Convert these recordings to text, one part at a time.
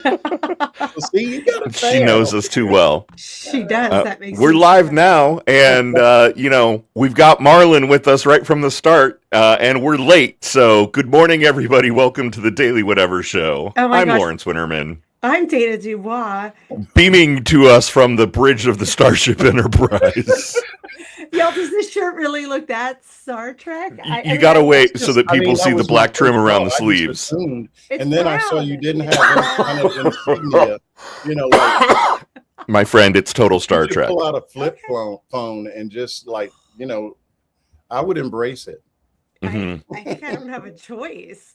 So see, you got a She fan. knows us too well. She does. That makes We're me so live happy. now, and we've got Marlon with us right from the start, and we're late. So, good morning, everybody. Welcome to the Daily Whatever Show. Oh my I'm gosh. Lawrence Winterman, I'm Dana Dubois. beaming to us from the bridge of the Starship Enterprise. Y'all, does this shirt really look that Star Trek? I You mean, gotta I wait so Just, that I people mean, that see the was my black trim first around thought. the I just sleeves. assumed, it's and then I saw you brown. didn't It's have any kind of brown. insignia. Like My friend, it's total you Star could Trek. pull out a flip Okay. phone and just I would embrace it. I Hmm. I think I don't have a choice.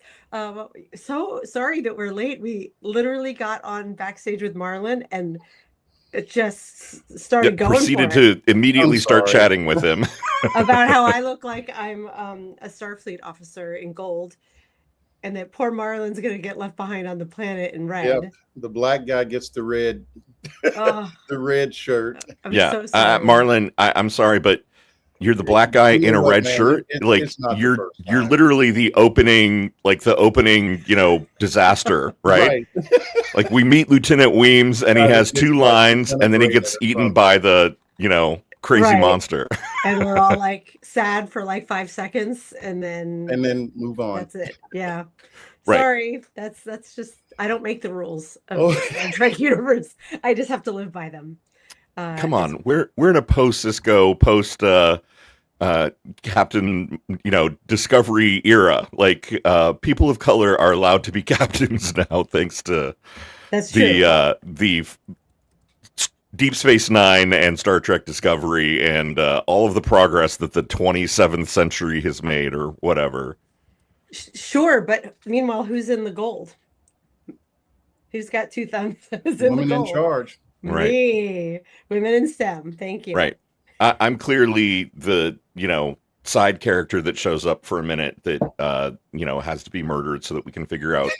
So sorry that we're late. We literally got on backstage with Marlon and it just Yeah, started going for proceeded it to I'm immediately start sorry. chatting with him. about how I look like I'm a Starfleet officer in gold and that poor Marlon's gonna get left behind on the planet in Yep, red. the black guy gets Oh, the red shirt. I'm Yeah, so sorry. Marlon, I'm sorry, but you're the black guy You know in a what, red man? shirt. Like It's not the you're first you're time. literally the opening, disaster, right? Right. Like we meet Lieutenant Weems and he Got it. has It's two like lines and Lieutenant then he Grayson gets or eaten something. by the, crazy Right. monster. And we're all like sad for like 5 seconds and then And then move on. that's it. Yeah. Right. Sorry. That's just I don't make the rules of Oh, the Star Trek universe. I just have to live by them. Come It's on. We're in a post Cisco, post uh captain, discovery era. Like people of color are allowed to be captains now thanks to that's true. the Deep Space Nine and Star Trek Discovery and all of the progress that the 27th century has made, or whatever. Sure, but meanwhile, who's in the gold? Who's got two thumbs? Who's in the woman in gold? charge. Right, Me. Women in STEM. Thank you. right. I'm clearly the side character that shows up for a minute that has to be murdered so that we can figure out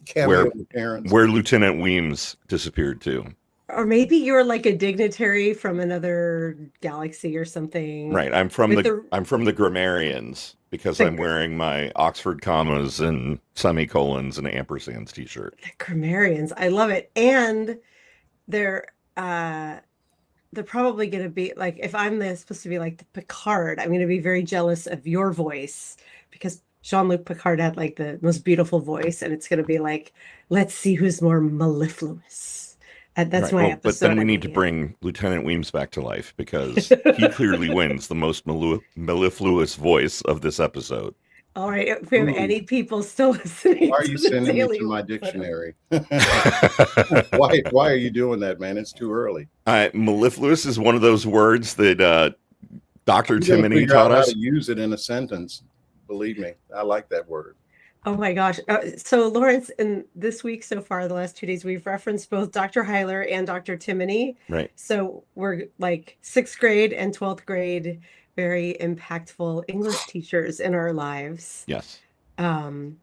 Cameo where appearance. Lieutenant Weems disappeared to. Or maybe you're like a dignitary from another galaxy or something. Right. I'm from With the the I'm from the grammarians because I'm the, wearing my Oxford commas and semicolons and ampersands t-shirt. the grammarians. I love it. And they're uh they're probably going to be like if supposed to be like the Picard, I'm going to be very jealous of your voice because Jean-Luc Picard had like the most beautiful voice and it's going to be like let's see who's more mellifluous. And that's Right. my Well, but then episode we I'm need to making it. bring Lieutenant Weems back to life because he clearly wins the most mellifluous voice of this episode. All right, if we have Ooh, any people still listening why are to you the sending me Daily to my Whatever. dictionary? Why are you doing that, man? It's too early. Mellifluous is one of those words that Dr. You're gonna Timoney figure taught out how us. to use it in a sentence. Believe me, I like that word. Oh my gosh. So Lawrence, in this week so far, the last 2 days, we've referenced both Dr. Heiler and Dr. Timoney. Right. So we're like sixth grade and 12th grade, very impactful English teachers in our lives. Yes. Um,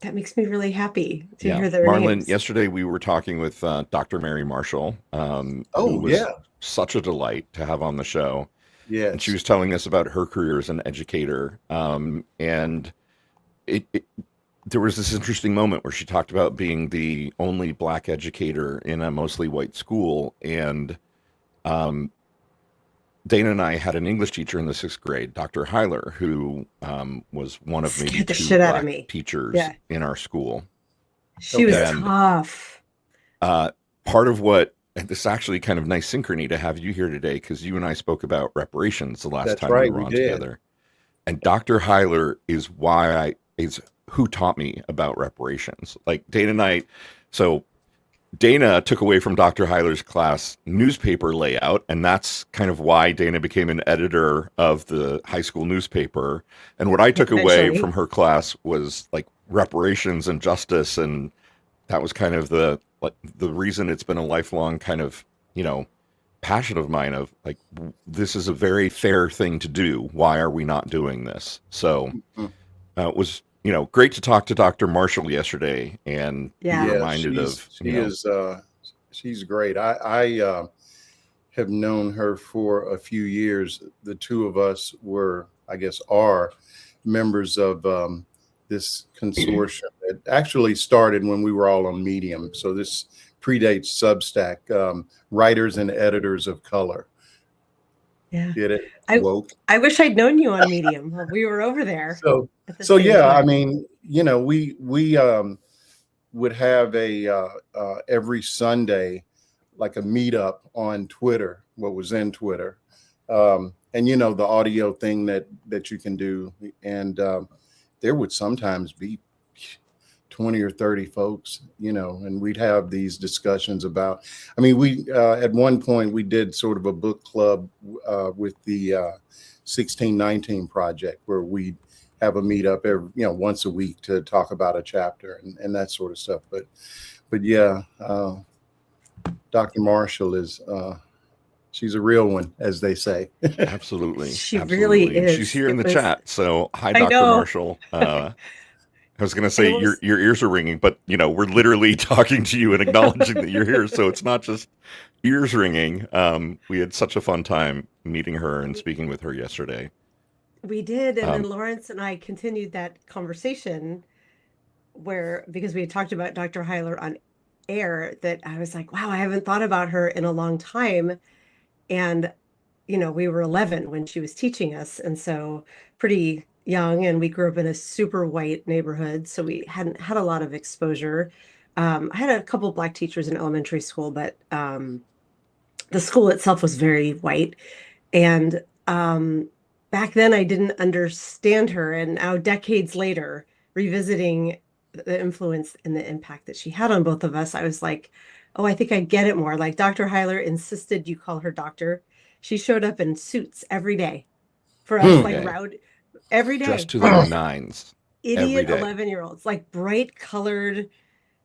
that makes me really happy to Yeah. hear their Marlon, names. yesterday we were talking with Dr. Mary Marshall, who Oh was yeah, such a delight to have on the show. And she yes, was telling us about her career as an educator. And it there was this interesting moment where she talked about being the only black educator in a mostly white school. And um, Dana and I had an English teacher in the sixth grade, Dr. Heiler, who was one of maybe Scared the two shit out of black me. teachers Yeah. in our school. She was okay. And tough. part of what, and this is actually kind of nice synchrony to have you here today, because you and I spoke about reparations the last That's time we right, were we on did. together. And Dr. Heiler is who taught me about reparations. Like Dana and I, so Dana took away from Dr. Heiler's class newspaper layout, and that's kind of why Dana became an editor of the high school newspaper. And what I took away Eventually. from her class was like reparations and justice, and that was kind of the reason it's been a lifelong kind of passion of mine of like this is a very fair thing to do. Why are we not doing this? So Mm. it was great to talk to Dr. Marshall yesterday and be Yeah. Yeah, reminded of she's great. I have known her for a few years. The two of us were, I guess, are members of this consortium that actually started when we were all on Medium. So this predates Substack, Writers and Editors of Color. Yeah. Get it? I Woke. I wish I'd known you on Medium. We were over there So, at the so same yeah, I time. mean, we would have a every Sunday like a meetup on Twitter, what was in Twitter, and the audio thing that you can do, and there would sometimes be 20 or 30 folks, and we'd have these discussions about, I mean, we at one point we did sort of a book club with the 1619 project, where we have a meetup every, once a week to talk about a chapter and that sort of stuff. But yeah, Dr. Marshall is, she's a real one, as they say. Absolutely. She really Absolutely. And she's is. here in It the was, chat. So hi, I Dr. know. Marshall. I was going to And say it was, your ears are ringing, but we're literally talking to you and acknowledging that you're here. So it's not just ears ringing. We had such a fun time meeting her and speaking with her yesterday. we did. And then Um, Lawrence and I continued that conversation because we had talked about Dr. Heiler on air, that I was like, wow, I haven't thought about her in a long time. And, we were 11 when she was teaching us. And so pretty young, and we grew up in a super white neighborhood. So we hadn't had a lot of exposure. I had a couple of Black teachers in elementary school, but the school itself was very white. And back then I didn't understand her. And now, decades later, revisiting the influence and the impact that she had on both of us, I was like, oh, I think I get it more. Like, Dr. Heiler insisted you call her doctor. She showed up in suits every day for us, Hmm. like Okay. round every dressed day to for the us nines every idiot day. 11-year-olds, like bright colored,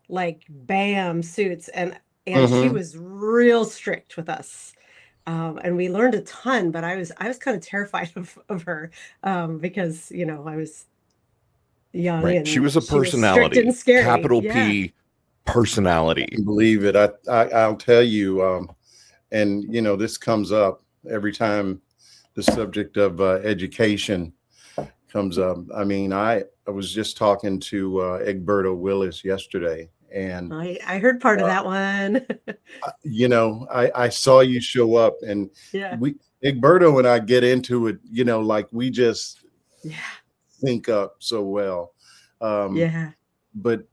like bam suits. And she Mhm. was real strict with us. And we learned a ton, but I was kind of terrified of her, because I was young Right. She and was a she was strict and personality, scary. capital Yeah. P personality. Believe it. I'll tell you, and this comes up every time the subject of education comes up. I mean, I was just talking to Egberto Willis yesterday, and I heard part of that one. I saw you show up, and Yeah. we Egberto and I get into it, like we just Yeah. sync up so well. Yeah. But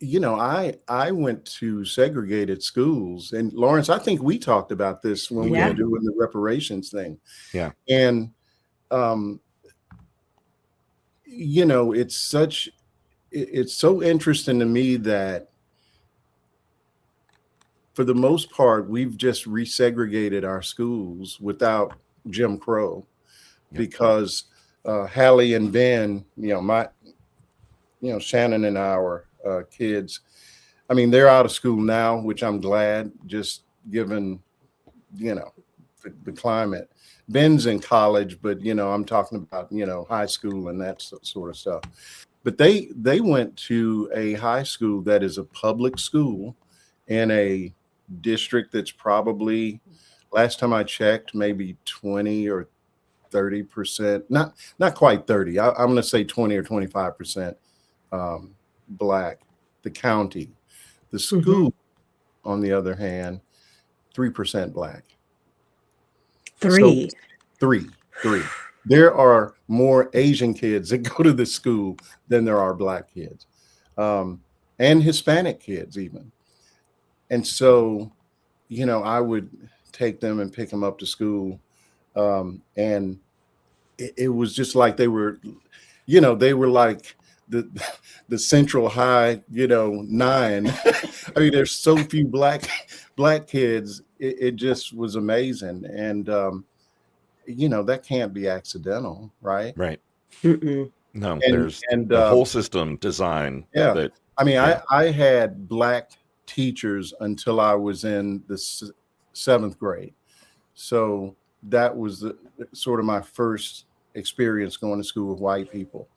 I went to segregated schools, and Lawrence, I think we talked about this when We we were Yeah. did. doing the reparations thing. Yeah. And um, it's so interesting to me that for the most part, we've just resegregated our schools without Jim Crow, Yep. because Hallie and Ben, Shannon and our kids, I mean, they're out of school now, which I'm glad, just given, the climate. Ben's in college, but, I'm talking about, high school and that sort of stuff. But they went to a high school that is a public school in a district that's probably, last time I checked, maybe 20 or 30%, not quite 30. I'm going to say 20 or 25% Black. The county. The school, on the other hand, 3% Black. So Three. three. There are more Asian kids that go to this school than there are Black kids, and Hispanic kids even. And so, I would take them and pick them up to school, and it was just like they were like the Central High, 9. I mean, there's so few black kids. It just was amazing, and that can't be accidental, right? Right. Mm-mm. No, And there's the whole system design yeah, that. I mean, Yeah. I had Black teachers until I was in the 7th grade, so that was sort of my first experience going to school with white people.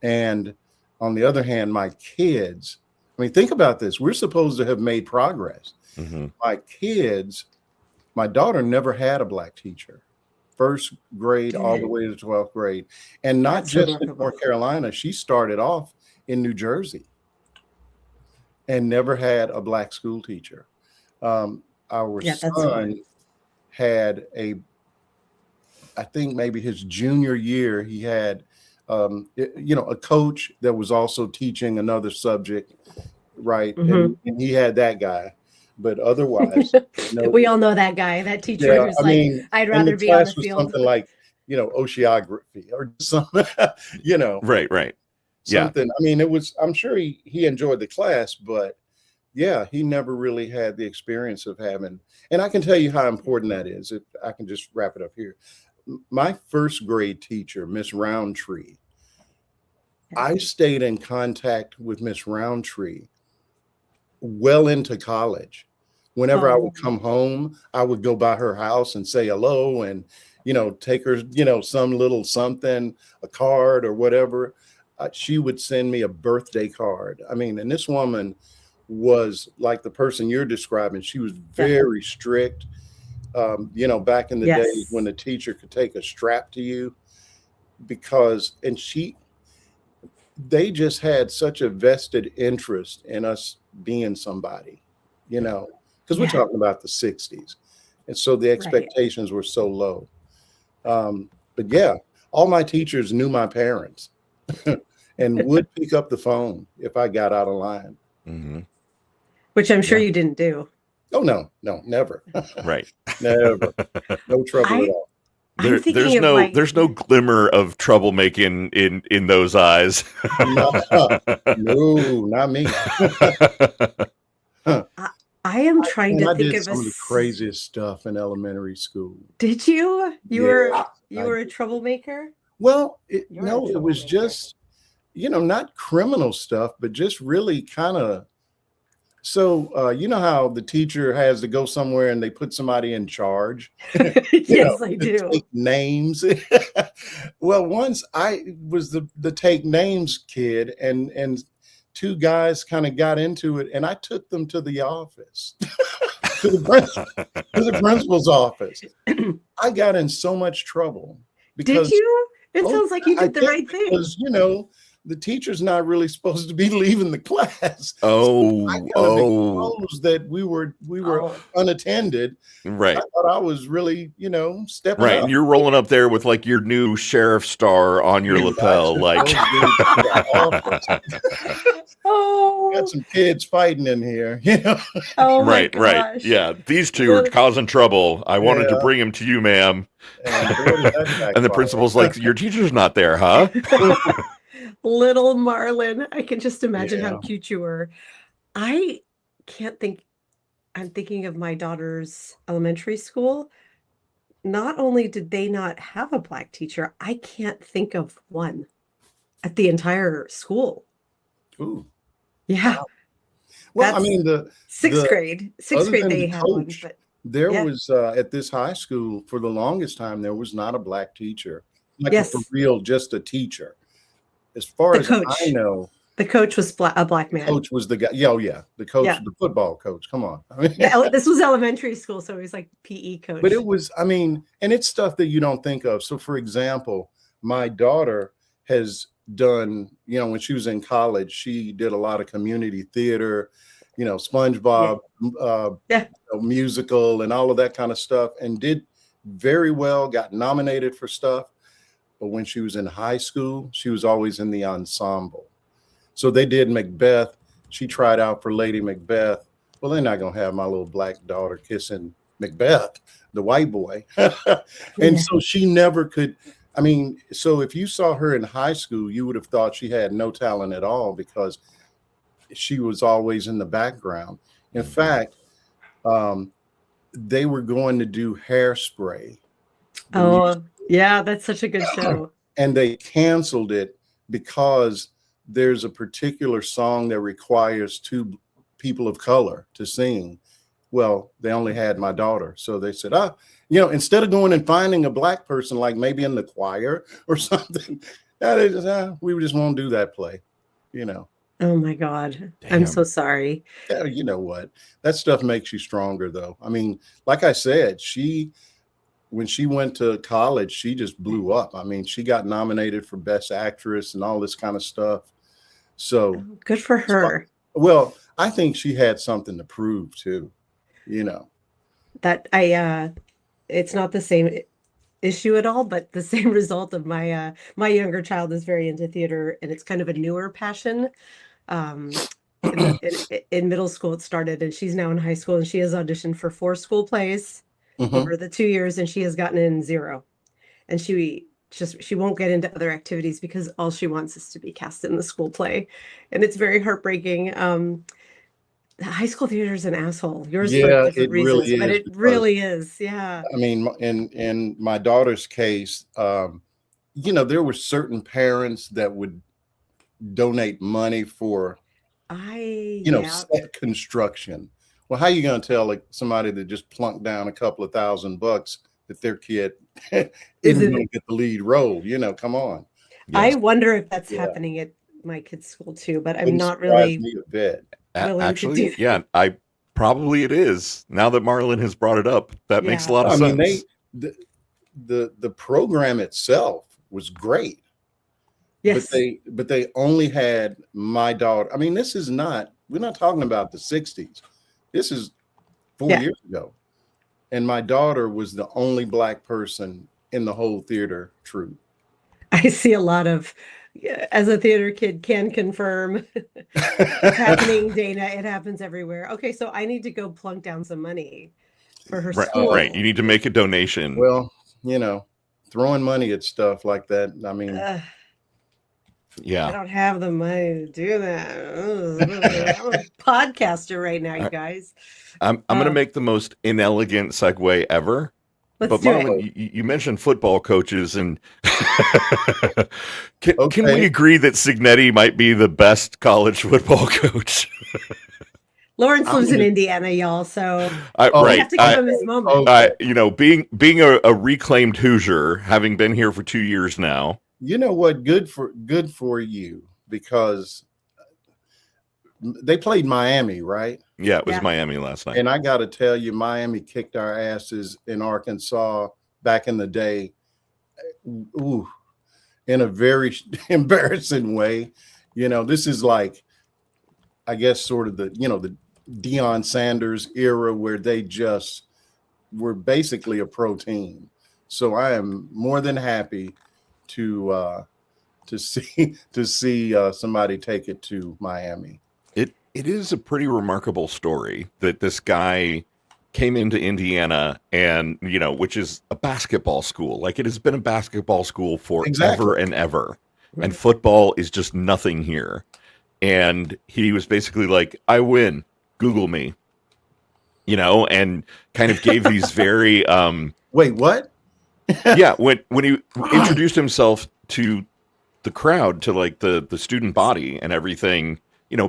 And on the other hand, my kids, I mean, think about this. We're supposed to have made progress. Mhm. My kids, my daughter never had a Black teacher. first grade all the way to 12th grade. And not That's just in remarkable. North Carolina. She started off in New Jersey and never had a black school teacher. Our Yeah, that's son had I think maybe his junior year, he had, a coach that was also teaching another subject, right? And he had that guy, but otherwise, no. We all know that guy, that teacher Yeah, who's I like, mean, I'd and the rather be on the class was field. something like, oceanography or something, Right. Yeah. something. I mean, it was, I'm sure he enjoyed the class, but yeah, he never really had the experience of having, and I can tell you how important that is. If I can just wrap it up here. My first grade teacher, Miss Roundtree, I stayed in contact with Miss Roundtree well into college. Whenever I would come home, I would go by her house and say hello and, take her, some little something, a card or whatever. She would send me a birthday card. I mean, and this woman was like the person you're describing. She was very strict. Back in the days when the teacher could take a strap to you they just had such a vested interest in us being somebody, because we're talking about the 60s. And so the expectations were so low. But yeah, all my teachers knew my parents and would pick up the phone if I got out of line. Mm-hmm. Which I'm sure you didn't do. Oh, no, never. Right. Never. No trouble at all. There's no glimmer of troublemaking in those eyes. No, not me. I am trying to think of some of the craziest stuff in elementary school. Did you? You were a troublemaker? Well, it was just, not criminal stuff, but just really kind of. So, you know how the teacher has to go somewhere and they put somebody in charge? Yes, I do. Take names. Well, once I was the take names kid, and two guys kind of got into it, and I took them to the office, to the principal's office. I got in so much trouble. Did you? It sounds like you did the right thing. Because, the teacher's not really supposed to be leaving the class. Oh, so I kind of exposed that we were unattended. Right. I thought I was really, stepping right. up. And you're rolling up there with like your new sheriff star on your lapel, like. Got some kids fighting in here, Oh my right. gosh. Yeah, these two are causing trouble. I wanted to bring him to you, ma'am. And the principal's like, your teacher's not there, huh? Little Marlon. I can just imagine how cute you were. I can't think. I'm thinking of my daughter's elementary school. Not only did they not have a black teacher, I can't think of one at the entire school. Ooh. Yeah. Wow. Well, I mean, sixth grade they had one. But there was at this high school for the longest time, there was not a black teacher. Like for real, just a teacher. As far as I know, the coach was a black man. The coach was the guy. The coach, the football coach. Come on. I mean, this was elementary school, so he was like PE coach. But it was, and it's stuff that you don't think of. So, for example, my daughter has done, when she was in college, she did a lot of community theater, SpongeBob musical and all of that kind of stuff, and did very well, got nominated for stuff. But when she was in high school, she was always in the ensemble. So they did Macbeth. She tried out for Lady Macbeth. Well, they're not going to have my little black daughter kissing Macbeth, the white boy. And so she never could. So if you saw her in high school, you would have thought she had no talent at all because she was always in the background. In fact, they were going to do Hairspray. Yeah, that's such a good show. And they canceled it because there's a particular song that requires two people of color to sing. Well, they only had my daughter. So they said, instead of going and finding a black person, like maybe in the choir or something, we just won't do that play, Oh my God. Damn. I'm so sorry. Yeah, you know what? That stuff makes you stronger though. Like I said, when she went to college, she just blew up. I mean, she got nominated for Best Actress and all this kind of stuff. So, Good for her. well, I think she had something to prove too, you know. That it's not the same issue at all, but the same result of my younger child is very into theater, and it's kind of a newer passion. Um, in middle school it started, and she's now in high school, and she has auditioned for 4 school plays Mhm. over the 2 years, and she has gotten in 0. And she won't get into other activities because all she wants is to be cast in the school play, and it's very heartbreaking. High school theater is an asshole. Yours for Yeah, different it really reasons, but is it because really is. Yeah. I mean, in my daughter's case, you know, there were certain parents that would donate money for, you know, Yeah. set construction. Well, how you going to tell like somebody that just plunked down a couple of $1,000 that their kid Is isn't going it? to get the lead role? You know, come on. I Yes. wonder if that's Yeah, happening at my kid's school too, but I'm wouldn't not surprise really me a bit. willing to Actually, do yeah, that. I probably it is. Now that Marlon has brought it up, that makes a Yeah. lot of I mean, sense. the, the program itself was great, but Yes. they only had my daughter. I mean, this is not, we're not talking about the 60s. This is 4 Yeah. years ago. And my daughter was the only Black person in the whole theater troupe. I see a lot of, yeah, as a theater kid, can confirm. It's happening, Dana. It happens everywhere. Okay, so I need to go plunk down some money for her Right, right. school. You need to make a donation. Well, you know, throwing money at stuff like that. I mean, Ugh, I Yeah. don't have the money to do that. I'm a podcaster right now, you I, guys. I'm going to Um, make the most inelegant segue ever. let's But do it. Marlon, you mentioned football coaches, and can we okay. agree that Signetti might be the best college football coach? Lawrence I'm lives in gonna, Indiana, y'all, so we oh, Right. have to give I, him his moment. okay. being a reclaimed Hoosier, having been here for 2 years now. You know what? Good for you, because they played Miami, right? Yeah, it was Yeah. Miami last night. And I got to tell you, Miami kicked our asses in Arkansas back in the day. Ooh, in a very embarrassing way. You know, this is like, I guess, sort of the, you know, the Deion Sanders era where they just were basically a pro team. So I am more than happy to see somebody take it to Miami. It is a pretty remarkable story that this guy came into Indiana, and which is a basketball school. Like, it has been a basketball school Exactly. forever and ever, and Right. football is just nothing here. And he was basically like, "I win. Google me," and kind of gave these very Wait, what? yeah, when he introduced himself to the crowd, to like the student body and everything,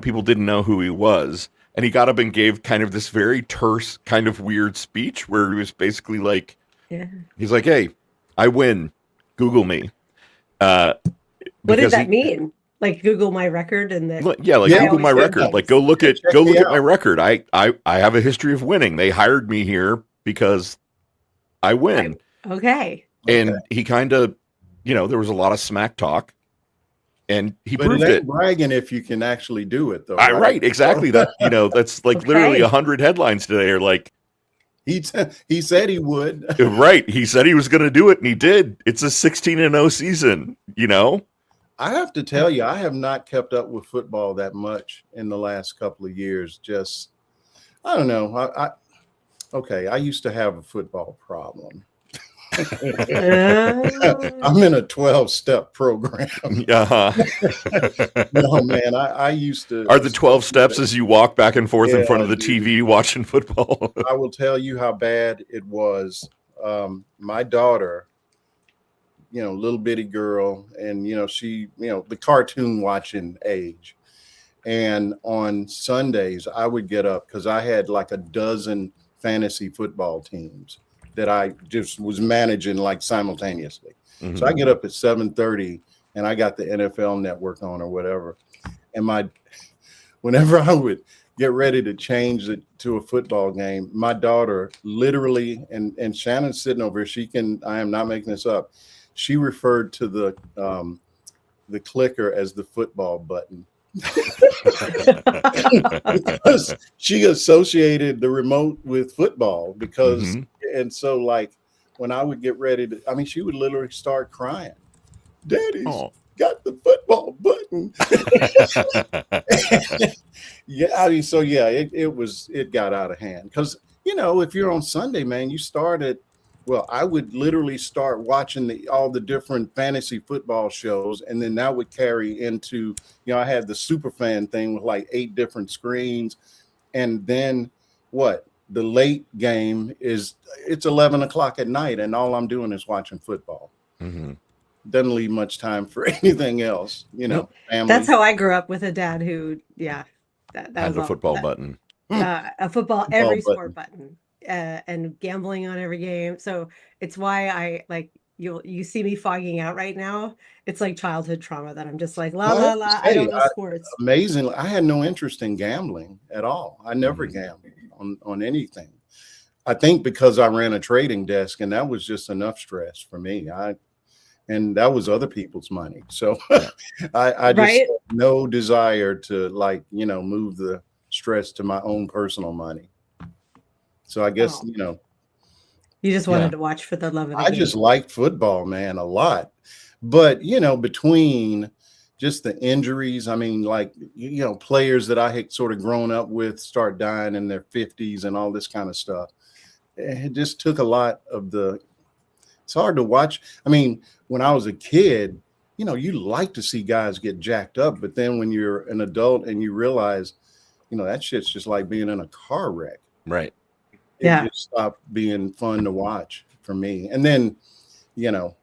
people didn't know who he was. And he got up and gave kind of this very terse, kind of weird speech where he was basically like, Yeah. he's like, "Hey, I win. Google me." Uh, What did because that mean? Like Google my record and that yeah, like Yeah, I Google always my get record. Like, things. yeah, check go me look at my out. record. I have a history of winning. They hired me here because I win. Okay. Okay. And he kind of, there was a lot of smack talk, and he But it proved ain't it. bragging if you can actually do it, though, I right? right, exactly. That that's like literally Okay. 100 headlines today are like, He said he would. right. He said he was going to do it, and he did. It's a 16-0 season. I have to tell you, I have not kept up with football that much in the last couple of years. Just, I don't know. Okay, I used to have a football problem. I'm in a 12-step program. Uh-huh. No, man, I used to. Are the 12 steps as you walk back and forth in Yeah, front of the dude. TV watching football? I will tell you how bad it was. My daughter, little bitty girl, and she, the cartoon watching age. And on Sundays, I would get up because I had like a dozen fantasy football teams that I just was managing like simultaneously. Mhm. So I get up at 7:30 and I got the NFL network on or whatever. And whenever I would get ready to change it to a football game, my daughter literally, and Shannon's sitting over here, I am not making this up. She referred to the clicker as the football button. Because she associated the remote with football and so like when I would get ready to, I mean, she would literally start crying. Daddy's got the football button. Yeah, I mean, so yeah, it got out of hand because if you're on Sunday, man, you started. Well, I would literally start watching all the different fantasy football shows, and then that would carry into, I had the super fan thing with like 8 different screens, and then the late game it's 11 o'clock at night, and all I'm doing is watching football. Doesn't leave much time for anything else, family. That's how I grew up, with a dad who, that had was a football button. A football, every sport button, and gambling on every game. So it's why I like you see me fogging out right now. It's like childhood trauma that I'm just like la la la. I don't know sports. Amazingly, I had no interest in gambling at all. I never gambled on anything. I think because I ran a trading desk, and that was just enough stress for me. And that was other people's money. So I just had no desire to move the stress to my own personal money. So I guess, you just wanted to watch for the love of the game. I just liked football, man, a lot. But, between just the injuries, I mean, players that I had sort of grown up with start dying in their 50s and all this kind of stuff. It just took a lot of it's hard to watch. I mean, when I was a kid, you like to see guys get jacked up, but then when you're an adult and you realize, that shit's just like being in a car wreck. Right. It just stopped being fun to watch for me. And then,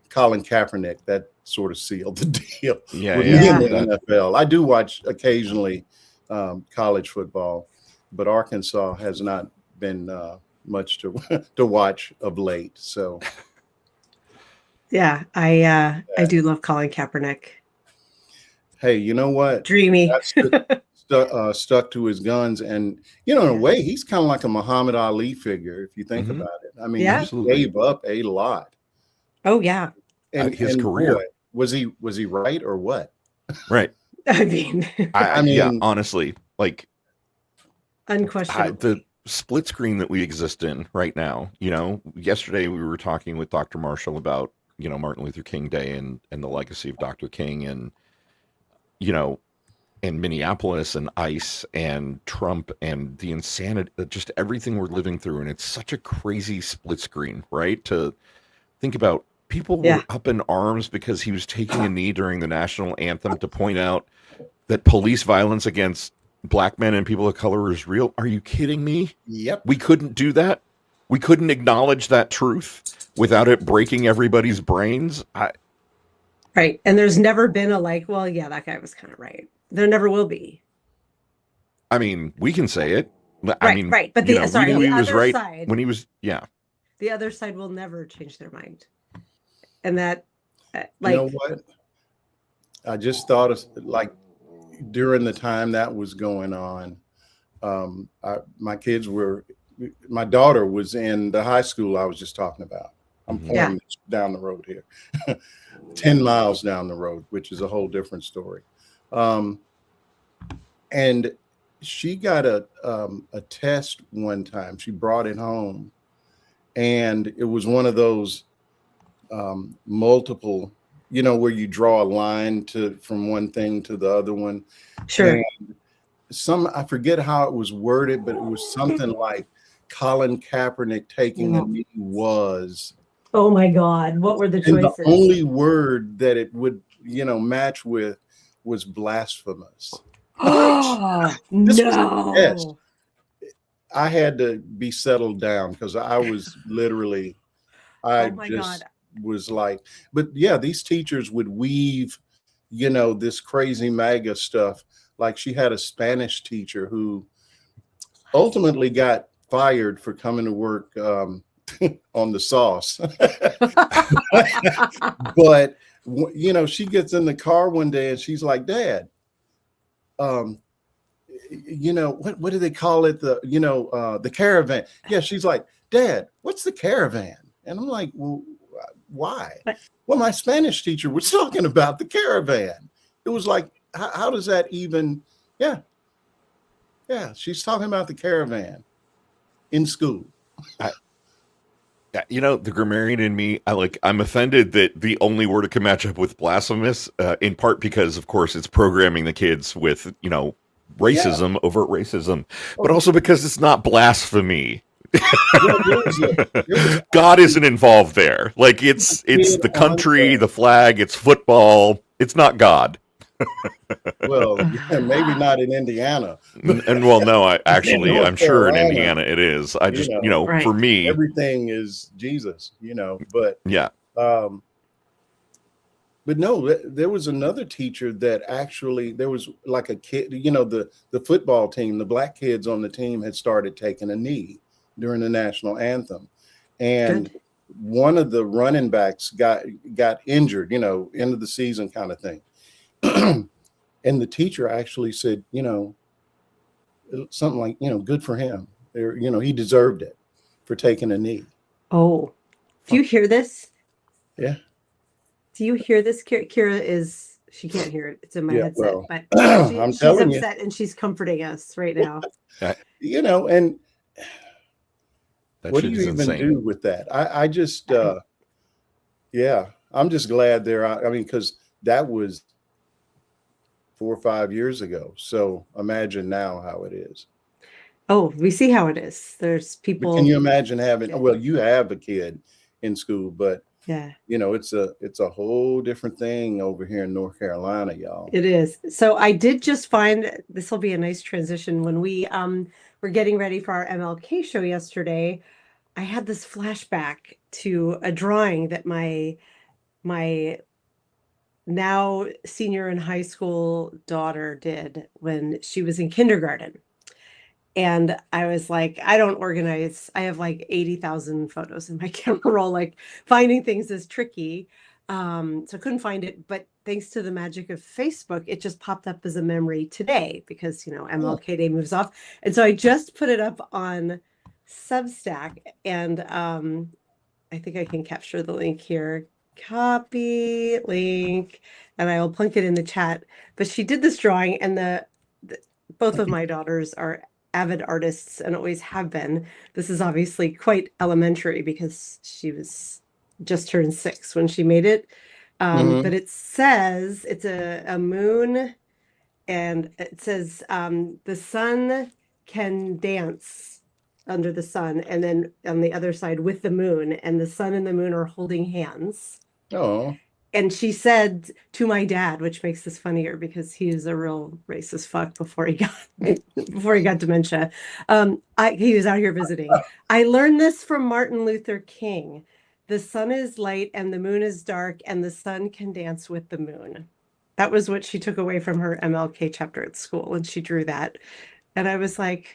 Colin Kaepernick, that sort of sealed the deal with me in the NFL. I do watch occasionally college football, but Arkansas has not been much to watch of late. So. Yeah, I do love Colin Kaepernick. Hey, you know what? Dreamy. Stuck to his guns, and in a way, he's kind of like a Muhammad Ali figure if you think about it. I mean, he gave up a lot. Oh yeah. And his career, boy, was he right or what? Right. I mean, I mean, honestly, like unquestionably. The split screen that we exist in right now. Yesterday we were talking with Dr. Marshall about Martin Luther King Day and the legacy of Dr. King, and and Minneapolis and ICE and Trump and the insanity, just everything we're living through. And it's such a crazy split screen, right? To think about, people were up in arms because he was taking a knee during the national anthem to point out that police violence against Black men and people of color is real. Are you kidding me? Yep. We couldn't do that. We couldn't acknowledge that truth without it breaking everybody's brains. Right. And there's never been a that guy was kind of right. There never will be. I mean, we can say it. Right, I mean, right. But we knew he was right side, when he was, the other side will never change their mind. And that, you know what? I just thought of during the time that was going on, my daughter was in the high school I was just talking about. I'm pointing down the road here, 10 miles down the road, which is a whole different story. And she got a test one time. She brought it home, and it was one of those multiple, where you draw a line from one thing to the other one. Sure. And I forget how it was worded, but it was something like Colin Kaepernick taking a knee was. Oh my God. What were the choices? And the only word that it would, match with was blasphemous. Oh, no. Yes. I had to be settled down because I was literally, was like, but yeah, these teachers would weave, this crazy MAGA stuff. Like she had a Spanish teacher who ultimately got fired for coming to work on the sauce. But, she gets in the car one day and she's like, Dad, what do they call it? The caravan. Yeah, she's like, Dad, what's the caravan? And I'm like, well, why? But Well, my Spanish teacher was talking about the caravan. It was like, how does that even? Yeah, yeah, she's talking about the caravan in school. The grammarian in me, I'm offended that the only word it can match up with blasphemous, in part because, of course, it's programming the kids with, racism, overt racism, but also because it's not blasphemy. God isn't involved there. Like it's the country, the flag, it's football. It's not God. Well, yeah, maybe not in Indiana. And well, no, I'm sure in Indiana it is. I just, right. for me, everything is Jesus, but yeah. But no, there was another teacher that actually, there was like a kid, the football team, the black kids on the team had started taking a knee during the national anthem. And Good. one of the running backs got injured, end of the season kind of thing. And the teacher actually said, something like, good for him. He deserved it for taking a knee. Oh, do you hear this? Yeah. Do you hear this? Kira she can't hear it. It's in my headset, well, but I'm telling she's upset and she's comforting us right now. And that what do you even insane. Do with that? I just, I'm just glad they're out. I mean, because that was 4 or 5 years ago. So imagine now how it is. Oh, we see how it is. There's people. But can you imagine having? Well, you have a kid in school, but yeah, it's a whole different thing over here in North Carolina, y'all. It is. So I did just find this will be a nice transition when we were getting ready for our MLK show yesterday. I had this flashback to a drawing that my now senior in high school daughter did when she was in kindergarten. And I was like, I don't organize. I have like 80,000 photos in my camera roll. Like finding things is tricky. So I couldn't find it. But thanks to the magic of Facebook, it just popped up as a memory today because, MLK Day moves off. And so I just put it up on Substack. And I think I can capture the link here. Copy link. And I will plunk it in the chat. But she did this drawing, and both of my daughters are avid artists and always have been. This is obviously quite elementary because she was just turned 6 when she made it. But it says it's a moon, and it says the sun can dance under the sun, and then on the other side with the moon, and the sun and the moon are holding hands. Oh. And she said to my dad, which makes this funnier because he's a real racist fuck before he got dementia. He was out here visiting. I learned this from Martin Luther King. The sun is light and the moon is dark, and the sun can dance with the moon. That was what she took away from her MLK chapter at school, and she drew that. And I was like,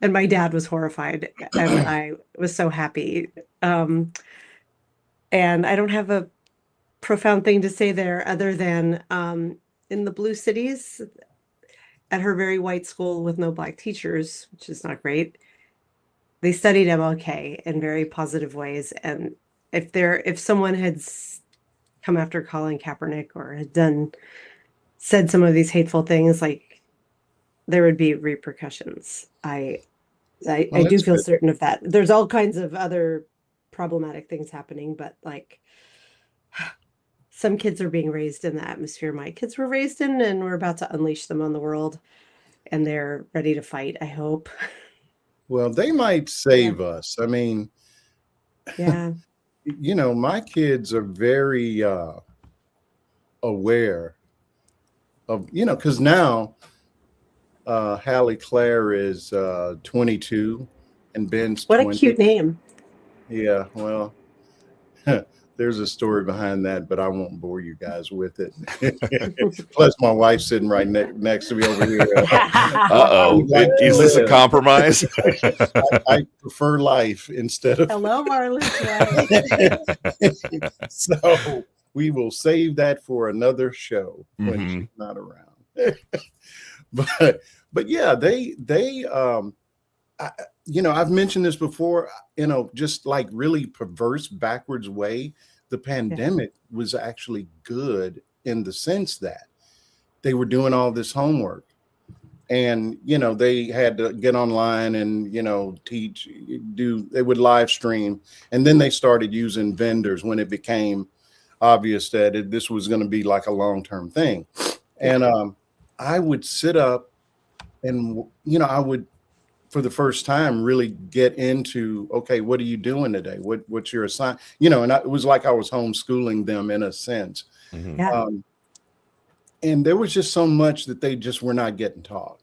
and my dad was horrified, and I was so happy. And I don't have a profound thing to say there other than in the blue cities at her very white school with no black teachers, which is not great, they studied MLK in very positive ways. And if someone had come after Colin Kaepernick or had said some of these hateful things, like there would be repercussions. I do feel certain of that. There's all kinds of other problematic things happening, but like some kids are being raised in the atmosphere my kids were raised in, and we're about to unleash them on the world, and they're ready to fight, I hope. Well, they might save us. I mean, yeah. My kids are very aware of, because now Hallie Claire is 22 and Ben's 20. What a cute name. Yeah, well, there's a story behind that, but I won't bore you guys with it. Plus, my wife's sitting right next to me over here. Uh-oh. Is this a compromise? I prefer life instead of... Hello, Marlon. So we will save that for another show when she's not around. but yeah, I, I've mentioned this before, just like really perverse backwards way. The Yeah. pandemic was actually good in the sense that they were doing all this homework, and they had to get online and teach, they would live stream, and then they started using vendors when it became obvious that this was going to be like a long-term thing. Yeah. And I would sit up and I would, for the first time, really get into, okay, what are you doing today? What's your assignment? And it was like I was homeschooling them in a sense. Mhm. Yeah. And there was just so much that they just were not getting taught.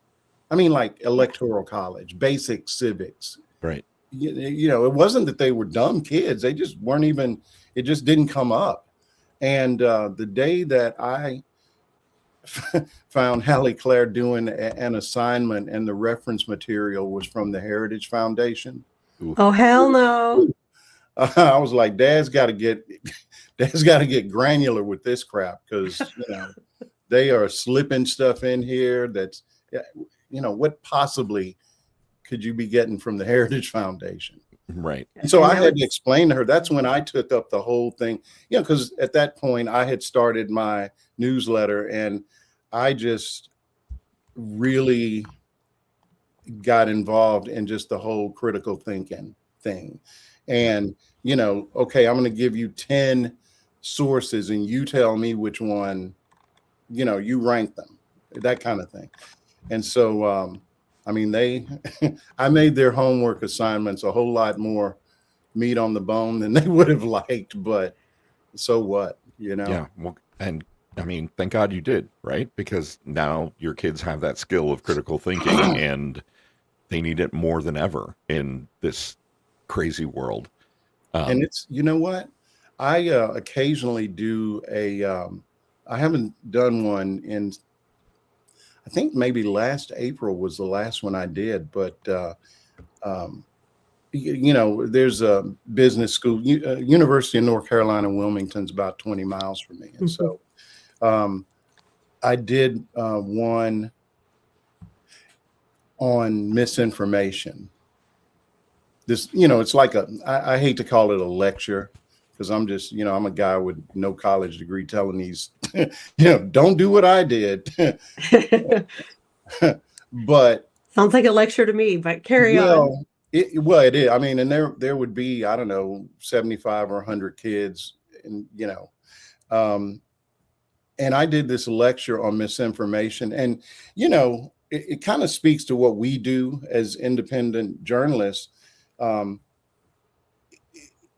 I mean, like electoral college, basic civics. Right. It wasn't that they were dumb kids. They just weren't even, it just didn't come up. And the day that I found Hallie Claire doing an assignment and the reference material was from the Heritage Foundation. Ooh. Oh, hell no. I was like, Dad's got to get granular with this crap, because they are slipping stuff in here that's, what possibly could you be getting from the Heritage Foundation? Right. And so And I now had to it's- explain to her. That's when I took up the whole thing, because at that point I had started my newsletter, and I just really got involved in just the whole critical thinking thing. And, okay, I'm going to give you 10 sources and you tell me which one, you rank them, that kind of thing. And so, I mean, I made their homework assignments a whole lot more meat on the bone than they would have liked, but so what, Yeah. Well, and I mean, thank God you did, right? Because now your kids have that skill of critical thinking, and they need it more than ever in this crazy world. And it's, what, I occasionally do I haven't done one in, I think maybe last April was the last one I did, but there's a business school, University of North Carolina, Wilmington's about 20 miles from me. And so I did one on misinformation. This, it's like I hate to call it a lecture, because I'm just, I'm a guy with no college degree telling these, don't do what I did. But Sounds like a lecture to me, but carry on. It is. I mean, and there would be, I don't know, 75 or 100 kids, and and I did this lecture on misinformation, and it kind of speaks to what we do as independent journalists. And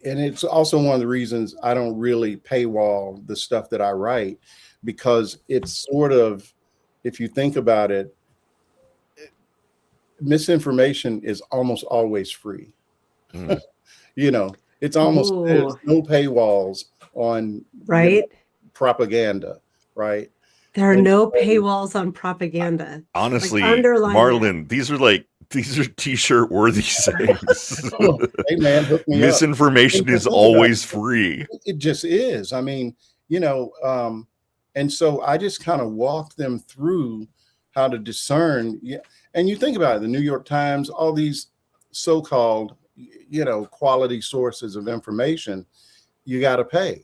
it's also one of the reasons I don't really paywall the stuff that I write, because it's sort of, if you think about it, misinformation is almost always free. Mm. It's almost, there's Ooh. no paywalls on Right? propaganda, right? There are And no so- paywalls on propaganda. Honestly, underline that. Marlon, these are t-shirt worthy sayings. Hey man, hook me up. Misinformation is always free. It just is. I mean, and so I just kind of walked them through how to discern. Yeah. And you think about it, the New York Times, all these so-called, quality sources of information, you got to pay.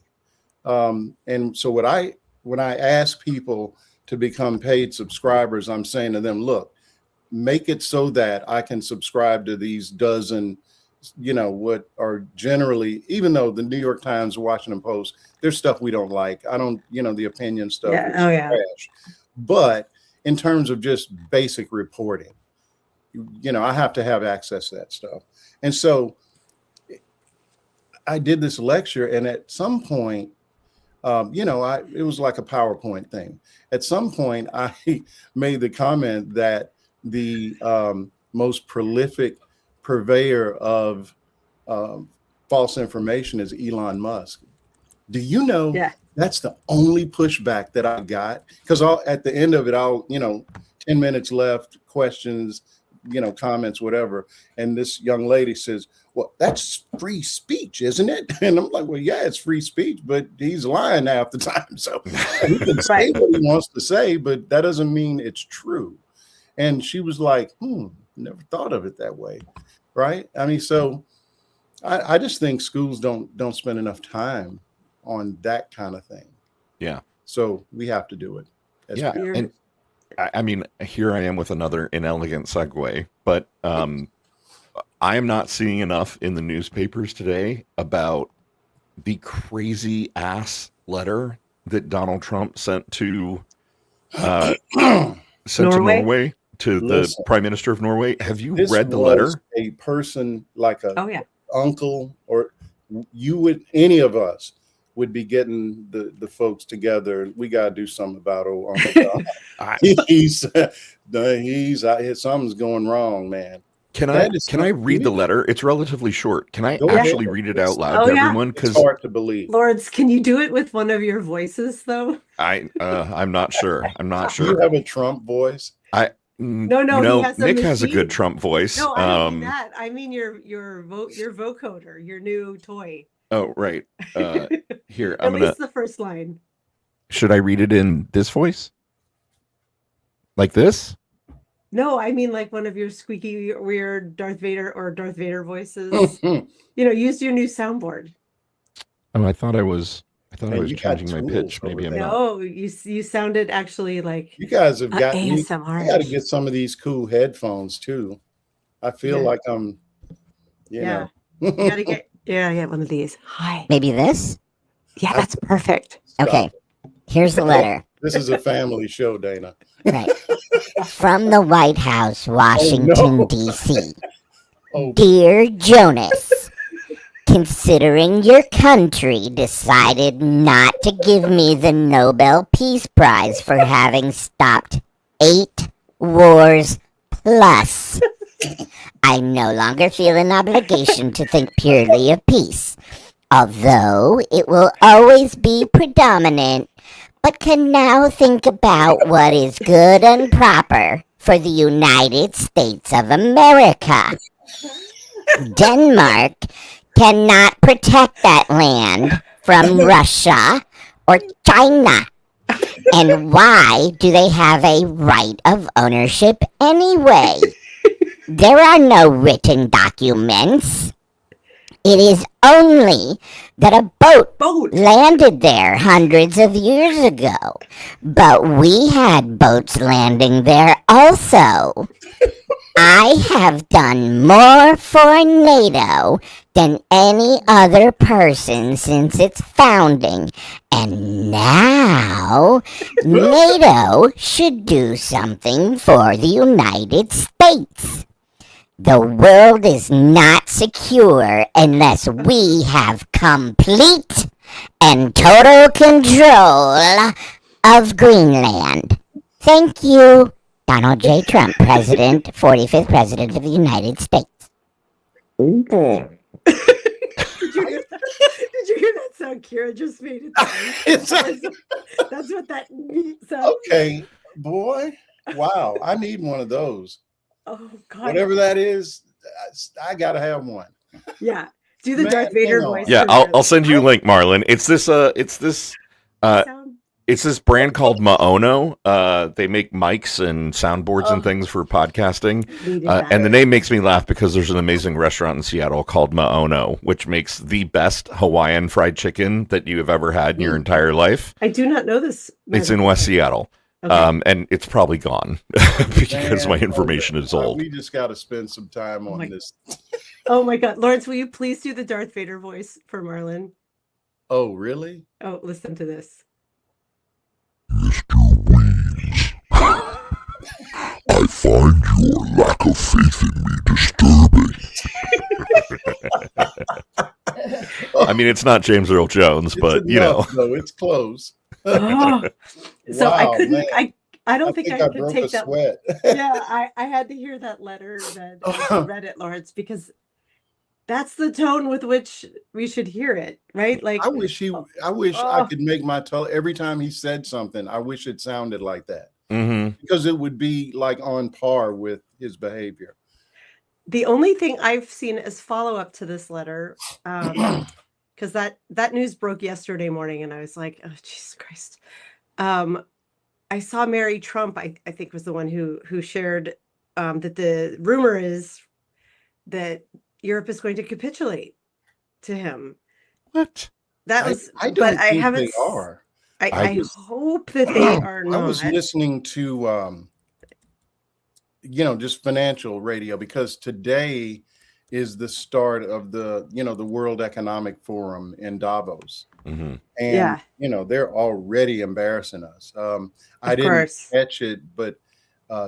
And so when I ask people to become paid subscribers, I'm saying to them, look, make it so that I can subscribe to these dozen, what are generally, even though the New York Times, Washington Post, there's stuff we don't like. I don't, the opinion stuff Yeah. is Oh, yeah. trash. But in terms of just basic reporting, I have to have access to that stuff. And so I did this lecture, and at some point, it was like a PowerPoint thing. At some point, I made the comment that the most prolific purveyor of false information is Elon Musk. Do you know? Yeah. That's the only pushback that I got, because at the end of it, 10 minutes left, questions, comments, whatever. And this young lady says, well, that's free speech, isn't it? And I'm like, well, yeah, it's free speech, but he's lying half the time. So he can say what he wants to say, but that doesn't mean it's true. And she was like, never thought of it that way. Right. I mean, so I just think schools don't spend enough time on that kind of thing. Yeah. So we have to do it. Yeah. And I mean, here I am with another inelegant segue, but I am not seeing enough in the newspapers today about the crazy ass letter that Donald Trump sent to Norway to the Prime Minister of Norway. Have you read the letter? A person like a uncle, or any of us would be getting the folks together. We got to do something about old Uncle Don. he's something's going wrong, man. Can I read the letter? It's relatively short. Can I actually read it out loud to everyone? Because it's hard to believe. Lawrence, can you do it with one of your voices, though? I'm not sure. I'm not sure. You have a Trump voice? No. Nick has a good Trump voice. No, I don't mean that. I mean your vocoder, your new toy. Oh, right. Here, At least the first line. Should I read it in this voice? Like this? No, I mean like one of your squeaky, weird Darth Vader voices. Use your new soundboard. Oh, I thought I was changing my pitch. Maybe I'm not. No, you sounded actually like you guys have got ASMR. I got to get some of these cool headphones too. I feel like I'm, you know. You gotta get one of these. Hi. Maybe this? Yeah, that's perfect. Okay. Here's the letter. This is a family show, Dana. Right. From the White House, Washington, D.C. Dear Jonas, considering your country decided not to give me the Nobel Peace Prize for having stopped 8 wars plus, I no longer feel an obligation to think purely of peace, although it will always be predominant, but can now think about what is good and proper for the United States of America. Denmark cannot protect that land from Russia or China. And why do they have a right of ownership anyway? There are no written documents. It is only that a boat landed there hundreds of years ago. But we had boats landing there also. I have done more for NATO than any other person since its founding. And now NATO should do something for the United States. The world is not secure unless we have complete and total control of Greenland. Thank you, Donald J. Trump, President, 45th President of the United States. Did you hear that sound Kira just made it? That's what that sound. Okay, boy. Wow, I need one of those. Oh God! Whatever that is, I gotta have one. Yeah, do the Darth Vader voice. Yeah, I'll send you a link, Marlon. It's this brand called Maono. They make mics and soundboards and things for podcasting. And the name makes me laugh because there's an amazing restaurant in Seattle called Maono, which makes the best Hawaiian fried chicken that you have ever had in your entire life. I do not know this. It's in West Seattle. Okay. And it's probably gone because my information is old. We just got to spend some time on this. Oh my God. Lawrence, will you please do the Darth Vader voice for Marlon? Oh, really? Oh, listen to this. Mr. Weems, I find your lack of faith in me disturbing. I mean, it's not James Earl Jones, but you know. No, it's close. Oh. So wow, I couldn't. Man. I don't think I could take that. Sweat. Yeah, I had to hear that letter read. I read it, Lawrence, because that's the tone with which we should hear it, right? Like I wish I could make my tone every time he said something. I wish it sounded like that because it would be like on par with his behavior. The only thing I've seen as follow up to this letter, because that news broke yesterday morning, and I was like, oh Jesus Christ. I saw Mary Trump, I think was the one who shared that the rumor is that Europe is going to capitulate to him. What? That I, was, I but don't I think haven't. they are. I I was hope that they are I was not. listening to just financial radio, because today is the start of the World Economic Forum in Davos. mhm. And Yeah, they're already embarrassing us. I of didn't course. catch it, but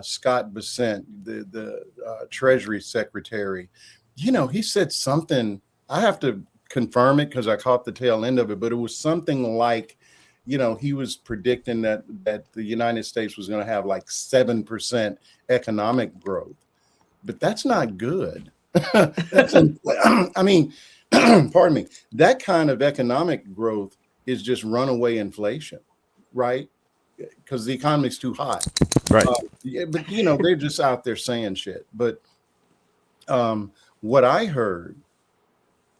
Scott Bessent, the Treasury Secretary, he said something. I have to confirm it because I caught the tail end of it, but it was something like, he was predicting that the United States was going to have like 7% economic growth, but that's not good. I mean, pardon me, that kind of economic growth is just runaway inflation, right? Because the economy's too hot. Right. Yeah, but they're just out there saying shit. But what I heard,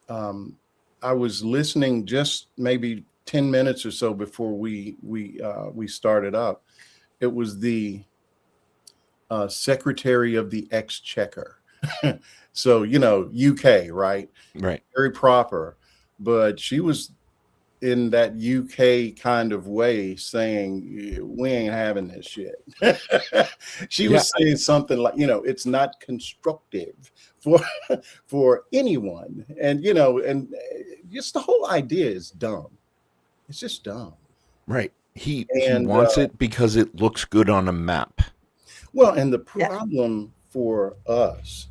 I was listening just maybe 10 minutes or so before we started up. It was the Secretary of the Exchequer. So UK, right? Right. Very proper, but she was in that UK kind of way saying, we ain't having this shit. She Yeah. was saying something like, it's not constructive for for anyone. And just the whole idea is dumb. It's just dumb. Right. He And wants it because it looks good on a map. and the Yeah. problem for us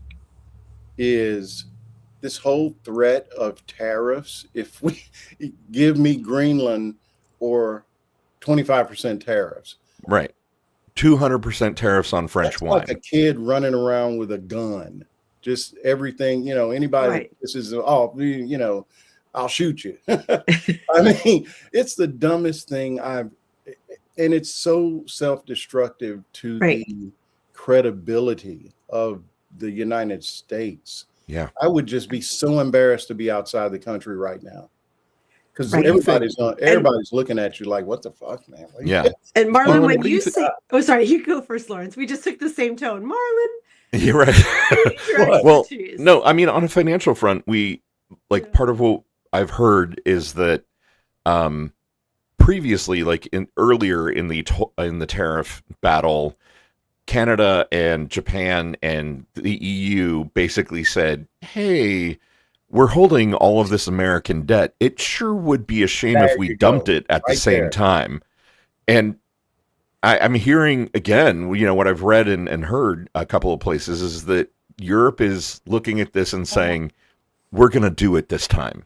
is this whole threat of tariffs. If we give me Greenland or 25% tariffs, Right. 200% tariffs on French that's wine. like a kid running around with a gun. Just everything, anybody Right. this is I'll shoot you. I mean, it's the dumbest thing and it's so self-destructive to Right. the credibility of the United States. Yeah. I would just be so embarrassed to be outside the country right now, because Right. everybody's looking at you like, what the fuck, man? Yeah. And Marlon, Marlon, when what do you you think? say, oh, sorry, you go first, Lawrence. We just took the same tone. Marlon, You're right. your What? Well, expertise. no, I mean, on a financial front, we Yeah. part of what I've heard is that previously, like earlier in the tariff battle, Canada and Japan and the EU basically said, "Hey, we're holding all of this American debt. It sure would be a shame There if we you dumped go. it at the Right same there. time." And I'm hearing again, what I've read and heard a couple of places is that Europe is looking at this and saying, we're going to do it this time.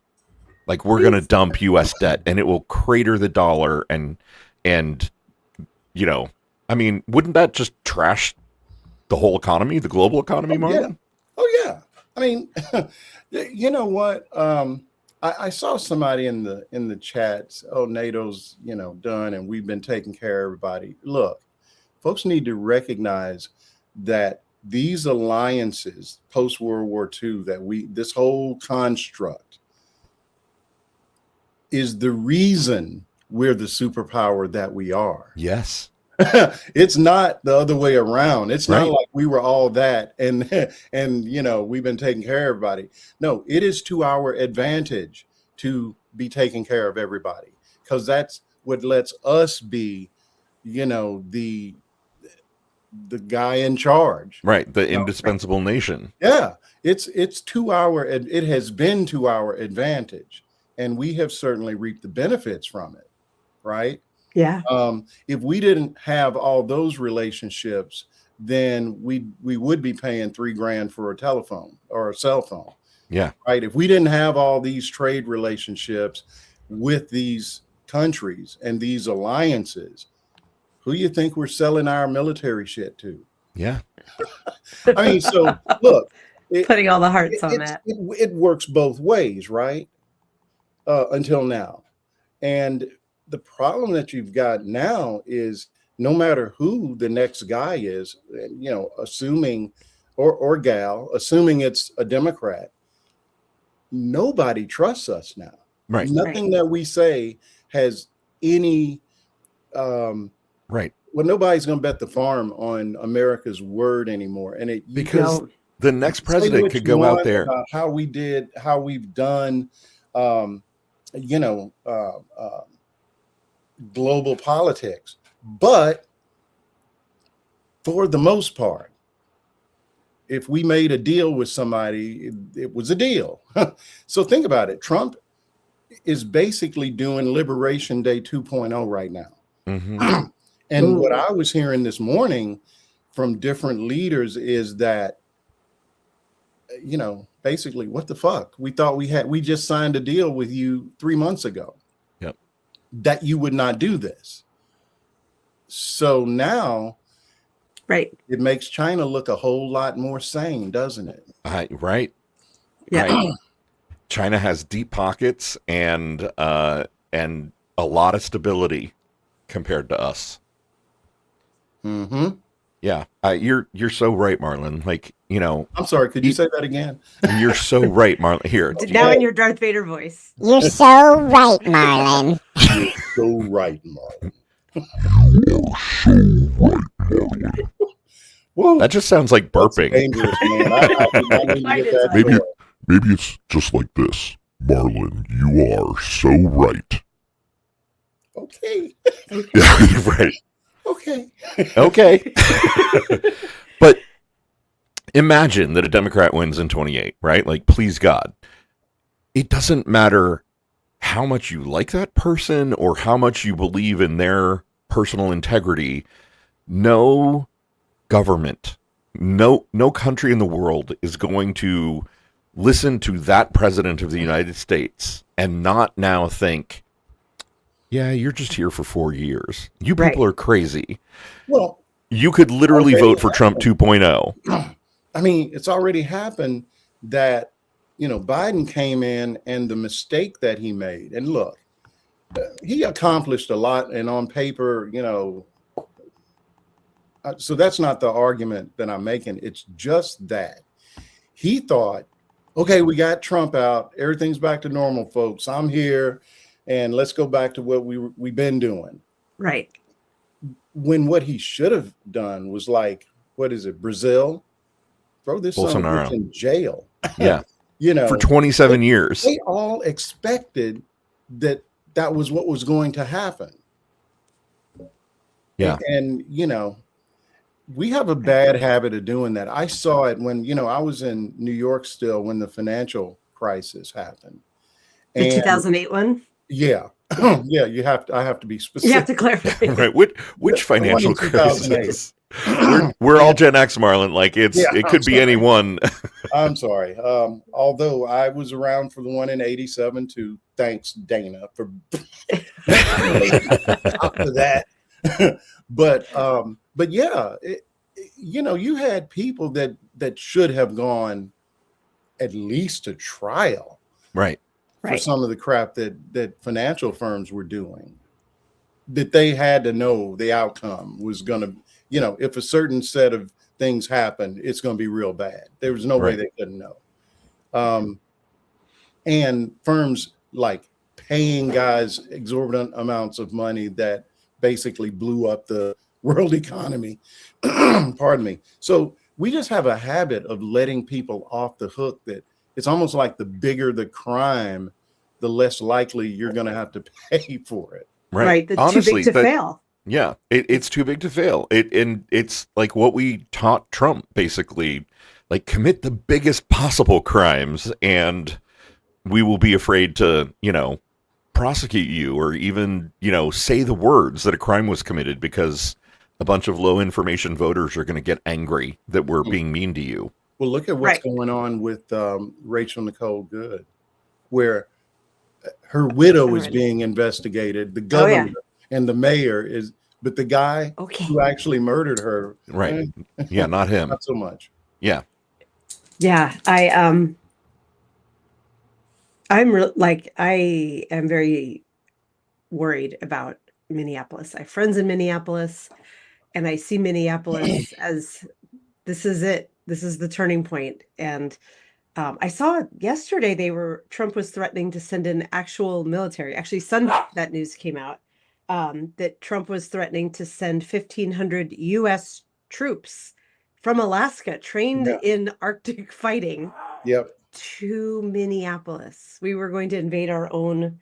Like, we're going to dump U.S. debt and it will crater the dollar. And I mean, wouldn't that just trash the whole economy, the global economy, Oh, Marlon? Oh yeah. I mean, you know what? I saw somebody in the chats. Oh, NATO's done, and we've been taking care of everybody. Look, folks need to recognize that these alliances post World War II, this whole construct, is the reason we're the superpower that we are. Yes. It's not the other way around. It's Right. not like we were all that and we've been taking care of everybody. No, it is to our advantage to be taking care of everybody, because that's what lets us be the guy in charge. Right. The indispensable nation. Yeah, it has been to our advantage, and we have certainly reaped the benefits from it, right? Yeah. If we didn't have all those relationships, then we would be paying $3,000 for a telephone or a cell phone. Yeah. Right. If we didn't have all these trade relationships with these countries and these alliances, who you think we're selling our military shit to? Yeah. I mean, so look, Putting all the hearts on that. it works both ways, right? Until now. And the problem that you've got now is, no matter who the next guy is, assuming or gal, assuming it's a Democrat, nobody trusts us now. Right. Nothing that we say has any Right. Well, nobody's going to bet the farm on America's word anymore. And Because No. the next say president what could you go out want there. about how we've done, you know, global politics, but for the most part, if we made a deal with somebody, it was a deal. So think about it. Trump is basically doing Liberation Day 2.0 right now. Hmm. And what Ooh. I was hearing this morning from different leaders is that, you know, basically, what the fuck? We just signed a deal with you 3 months ago. Yep. That you would not do this. So now Right. it makes China look a whole lot more sane, doesn't it? Right. Yeah. Right. China has deep pockets and a lot of stability compared to us. Mm-hmm. Yeah, you're so right, Marlon. Like, you know, I'm sorry, could you say that again? you're so right, Marlon. Here, Now in your Darth Vader voice. You're so right, Marlon. You're so right, Marlon. Whoa, that just sounds like that's burping. dangerous, man. I did not mean to Mine get is that Maybe joy. maybe it's just like this. Marlon, you are so right. Okay. Yeah, right. Okay. Okay. But imagine that a Democrat wins in 28, right? Like, please God. It doesn't matter how much you like that person or how much you believe in their personal integrity. No government, no country in the world is going to listen to that president of the United States and not now think, yeah, you're just here for 4 years. You people Right. are crazy. Well, You could literally already vote for Trump 2.0. I mean, it's already happened that, you know, Biden came in and the mistake that he made, and look, he accomplished a lot, and on paper, you know, so that's not the argument that I'm making. It's just that he thought, okay, we got Trump out, everything's back to normal, folks. I'm here, and let's go back to what we've been doing. Right. When what he should have done was like, what is it, Brazil? Throw this son of a bitch Bolsonaro. in jail. Yeah. You know, For 27 years. they all expected that was what was going to happen. Yeah. And you know, we have a bad habit of doing that. I saw it when, you know, I was in New York still when the financial crisis happened. The And 2008 one. yeah, yeah, I have to be You specific. have to clarify. Right. Which The one financial in 2008. crisis? We're all Gen X, Marlon. Like it I'm could be sorry. any one. I'm sorry. Although I was around for the one in 87 too. Thanks, Dana, for after that. But yeah, you know, you had people that should have gone at least to trial Right. for Right. some of the crap that financial firms were doing. That they had to know the outcome was going to, you know, if a certain set of things happened, it's going to be real bad. There was no way Right. they couldn't know. And firms like paying guys exorbitant amounts of money that basically blew up the world economy. Pardon me. So we just have a habit of letting people off the hook that it's almost like the bigger the crime, the less likely you're going to have to pay for it. Right. That's Honestly, too big to fail. yeah, it's too big to fail. And it's like what we taught Trump, basically, like commit the biggest possible crimes and we will be afraid to, you know, prosecute you or even, you know, say the words that a crime was committed because a bunch of low information voters are going to get angry that we're being mean to you. Well, look at what's Right. going on with Rachel Nicole Good, where her widow is being investigated. The governor and the mayor is, but the guy Okay. who actually murdered her, Right. Yeah, not him. not so much. Yeah. Yeah. I am very worried about Minneapolis. I have friends in Minneapolis, and I see Minneapolis as this is it. This is the turning point. And I saw yesterday Trump was threatening to send in actual military. Actually, that news came out that Trump was threatening to send 1,500 U.S. troops from Alaska, trained Yeah. in Arctic fighting, Yep. to Minneapolis. We were going to invade our own,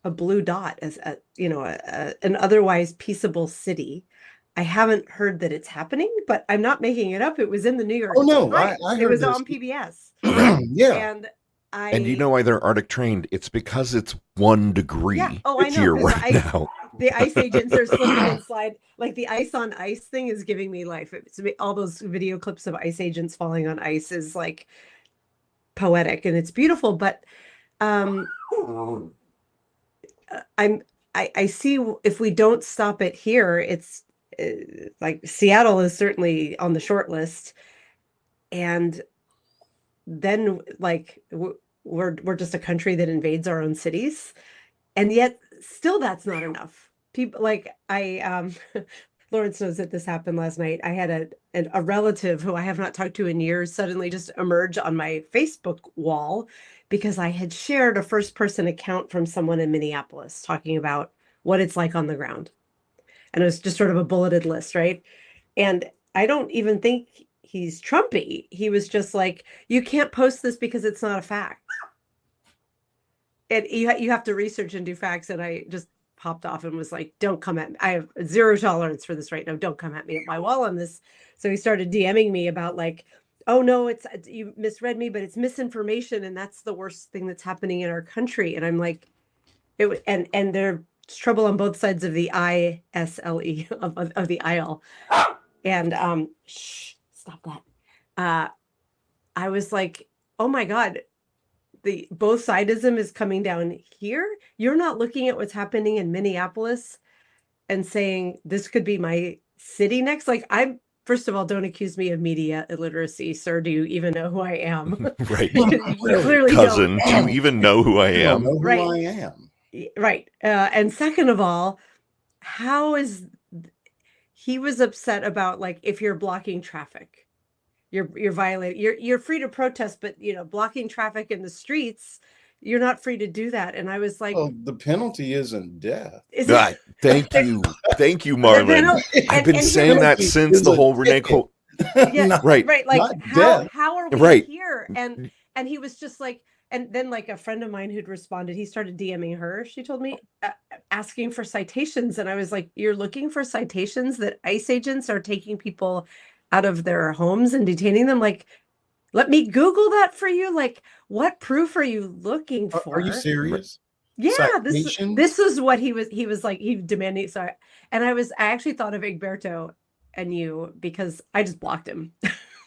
a blue dot, as an otherwise peaceable city. I haven't heard that it's happening, but I'm not making it up. It was in the New York Oh no, I Times. heard It was this. on PBS. Yeah. And And you know why they're Arctic trained? It's because it's 1 degree Yeah. Oh, I know, here 'cause right now. the ice agents are slipping and slide. Like the ice on ice thing is giving me life. All those video clips of ice agents falling on ice is like poetic and it's beautiful. But um, I see if we don't stop it here, it's like Seattle is certainly on the short list, and then like we're just a country that invades our own cities, and yet still that's not enough. People like Lawrence knows that this happened last night. I had a relative who I have not talked to in years suddenly just emerge on my Facebook wall because I had shared a first person account from someone in Minneapolis talking about what it's like on the ground. And it was just sort of a bulleted list, right? And I don't even think he's Trumpy. He was just like, you can't post this because it's not a fact. And you have to research and do facts. And I just popped off and was like, don't come at me. I have 0 tolerance for this right now. Don't come at me at my wall on this. So he started DMing me about like, oh no, you misread me, but it's misinformation. And that's the worst thing that's happening in our country. And I'm like, and there's trouble on both sides of the ISLE of the aisle. And shh, stop that. I was like, oh my God, the both sidism is coming down here. You're not looking at what's happening in Minneapolis and saying this could be my city next. Like, I'm first of all, don't accuse me of media illiteracy, sir. Do you even know who I am? Right. You clearly Cousin, don't. do you even know who I I don't am? know who Right. I am. Right. And second of all, how is he was upset about like if you're blocking traffic, you're violating, you're free to protest, but blocking traffic in the streets, you're not free to do that. And I was like, Well, the penalty isn't death. is it Thank you, Marlon. I've been saying that since the whole Renee Cole. Yeah, Right. Like not how death. are we Right. here? And he was just like, and then like a friend of mine who'd responded, he started DMing her. She told me asking for citations, and I was like, you're looking for citations that ICE agents are taking people out of their homes and detaining them? Like, let me Google that for you. Like, what proof are you looking for? Are you serious? Yeah, Citations? this is what he was like. He demanded. So, and I actually thought of Egberto and you because I just blocked him.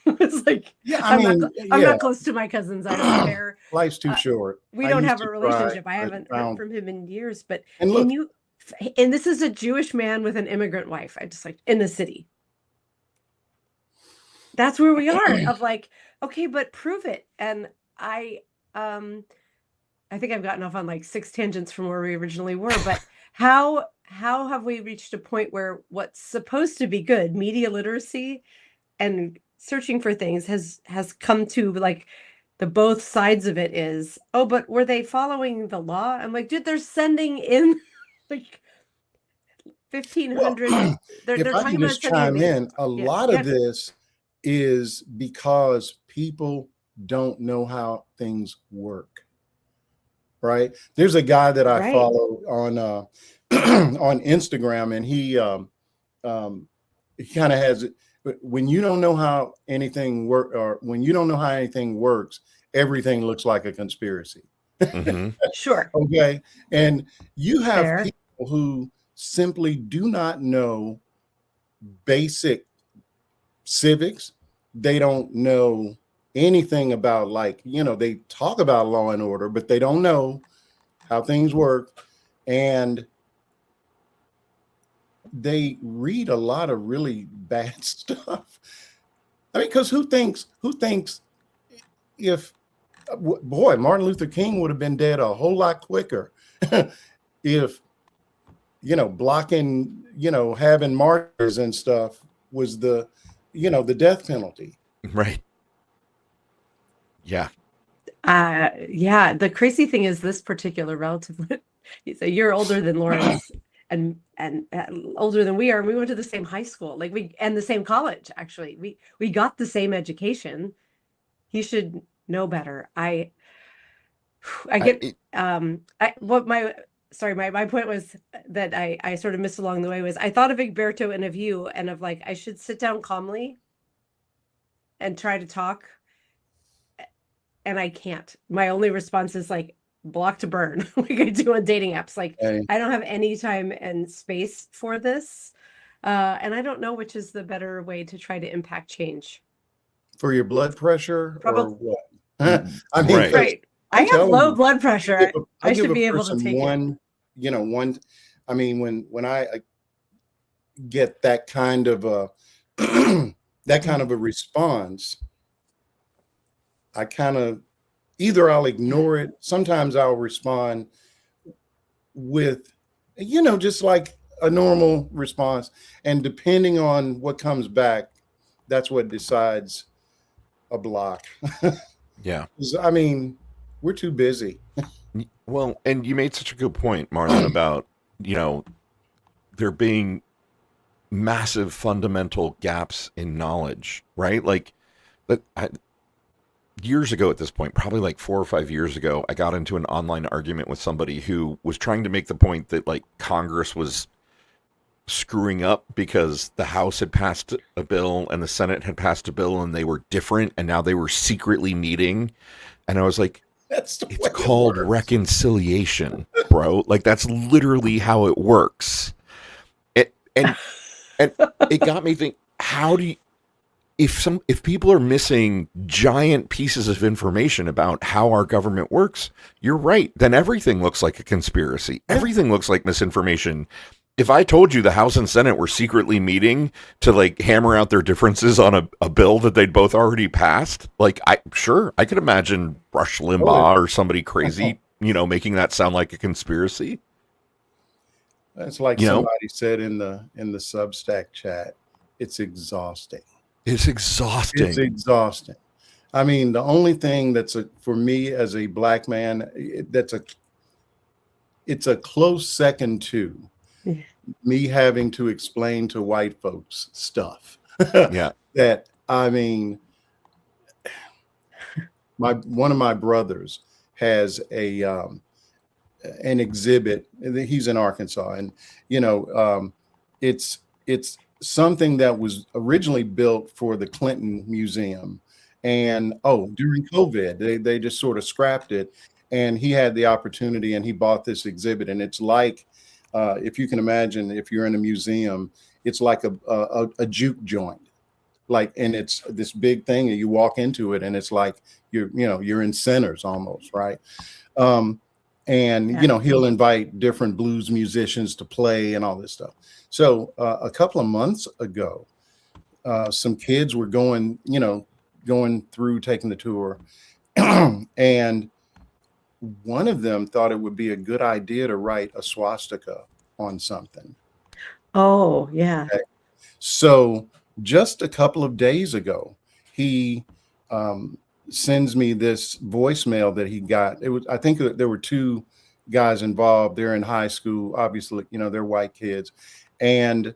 It's like, Yeah, I'm not close to my cousins. I don't care. Life's too short. We I don't used have a to relationship. cry, I but haven't now- heard from him in years. But And look, and this is a Jewish man with an immigrant wife. I just like in the city. That's where we are. Of like, okay, but prove it. And I think I've gotten off on like 6 tangents from where we originally were. But how have we reached a point where what's supposed to be good, media literacy and searching for things, has come to like the both sides of it is, oh, but were they following the law? I'm like, dude, they're sending in like 1,500. They're if I talking can about just sending chime these- in, a lot of this is because people don't know how things work. Right? There's a guy that I Right. follow on on Instagram, and he kind of has it. When you don't know how anything or when you don't know how anything works, everything looks like a conspiracy. Mhm. Sure. Okay, and you have Fair. people who simply do not know basic civics. They don't know anything about, like, they talk about law and order, but they don't know how things work. And they read a lot of really bad stuff. I mean, because who thinks if, boy, Martin Luther King would have been dead a whole lot quicker if, blocking, having martyrs and stuff was the death penalty. Right. Yeah. Yeah. The crazy thing is this particular relative, he's a year older than Lawrence. and older than we are. And we went to the same high school, and the same college. Actually, we got the same education. He should know better. I get what my sorry, my point was that I sort of missed along the way was I thought of Egberto and of you and of like I should sit down calmly and try to talk, and I can't. My only response is like block to burn, like I do on dating apps. Like Hey, I don't have any time and space for this, and I don't know which is the better way to try to impact change. for your blood pressure or Probably what? Mm, I mean, right. 'cause right. I I'm have telling low you, blood pressure. I give should a be able to person take it. one, one. I mean, when I get that kind of a that kind of a response, I kind of either I'll ignore it. Sometimes I'll respond with, just like a normal response, and depending on what comes back, that's what decides a block. Yeah. 'Cause, I mean, we're too busy. Well, and you made such a good point, Marlon, about, there being massive fundamental gaps in knowledge, right? Like that years ago at this point, probably like 4 or 5 years ago, I got into an online argument with somebody who was trying to make the point that like Congress was screwing up because the House had passed a bill and the Senate had passed a bill and they were different and now they were secretly meeting. And I was like, That's the it's way it called works. reconciliation, bro. Like that's literally how it works. And it got me thinking, how do you, if people are missing giant pieces of information about how our government works, you're right. Then everything looks like a conspiracy. Everything looks like misinformation. If I told you the House and Senate were secretly meeting to like hammer out their differences on a bill that they'd both already passed, like I could imagine Rush Limbaugh or somebody crazy, making that sound like a conspiracy. That's like You know? somebody said in the Substack chat. It's exhausting. It's exhausting. It's exhausting. I mean, the only thing for me as a black man, it's a close second to me having to explain to white folks stuff. Yeah. That, I mean, one of my brothers has an exhibit. He's in Arkansas, and it's something that was originally built for the Clinton Museum, and during COVID they just sort of scrapped it, and he had the opportunity and he bought this exhibit, and it's like if you can imagine, if you're in a museum, it's like a juke joint, and it's this big thing, and you walk into it and it's like you're in Sinners almost, right? And he'll invite different blues musicians to play and all this stuff. So a couple of months ago, some kids were going through taking the tour, and one of them thought it would be a good idea to write a swastika on something. Oh, yeah. Okay. So just a couple of days ago, he sends me this voicemail that he got. I think that there were two guys involved. They're in high school, obviously, they're white kids, and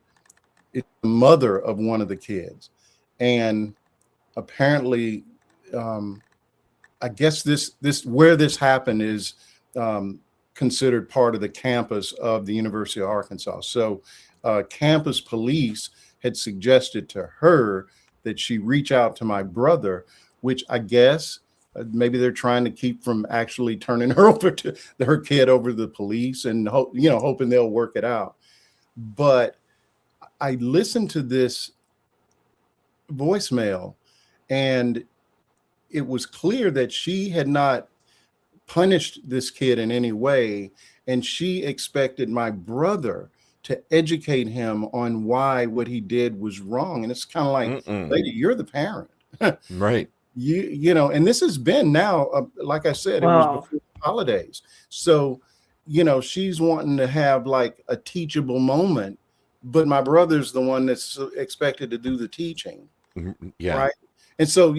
it's the mother of one of the kids. And apparently, I guess this where this happened is considered part of the campus of the University of Arkansas. So campus police had suggested to her that she reach out to my brother, which I guess maybe they're trying to keep from actually turning her over to her kid over to the police, and hoping they'll work it out. But I listened to this voicemail, and it was clear that she had not punished this kid in any way, and she expected my brother to educate him on why what he did was wrong. And it's kind of like, lady, you're the parent. Right. And this has been now, like I said, it was before the holidays. So, she's wanting to have like a teachable moment, but my brother's the one that's expected to do the teaching. Yeah. Right. And so,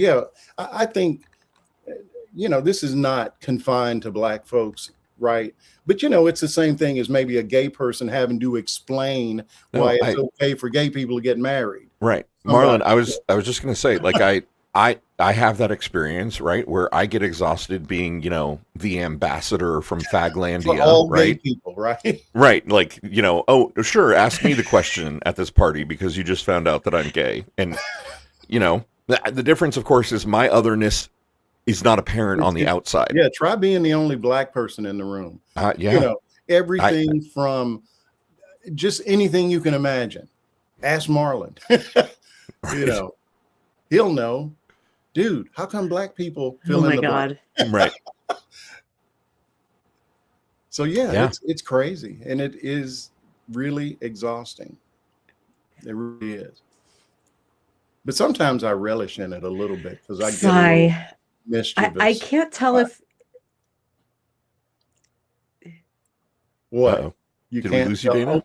I think, this is not confined to black folks. right? But it's the same thing as maybe a gay person having to explain why it's okay for gay people to get married. Right. Marlon, I was just going to say, like, I have that experience, right, where I get exhausted being, the ambassador from Faglandia, For all right? gay people, right? Right. Like, oh, sure, ask me the question at this party because you just found out that I'm gay. And, the difference, of course, is my otherness is not apparent on the outside. Yeah, try being the only black person in the room. Yeah. Everything from just anything you can imagine. Ask Marlon. He'll know. Dude, how come black people fill in the blank? Right. So it's crazy, and it is really exhausting. It really is. But sometimes I relish in it a little bit because I get a little mischievous. I can't tell if what. Uh-oh. You Did can't we lose you, Dana?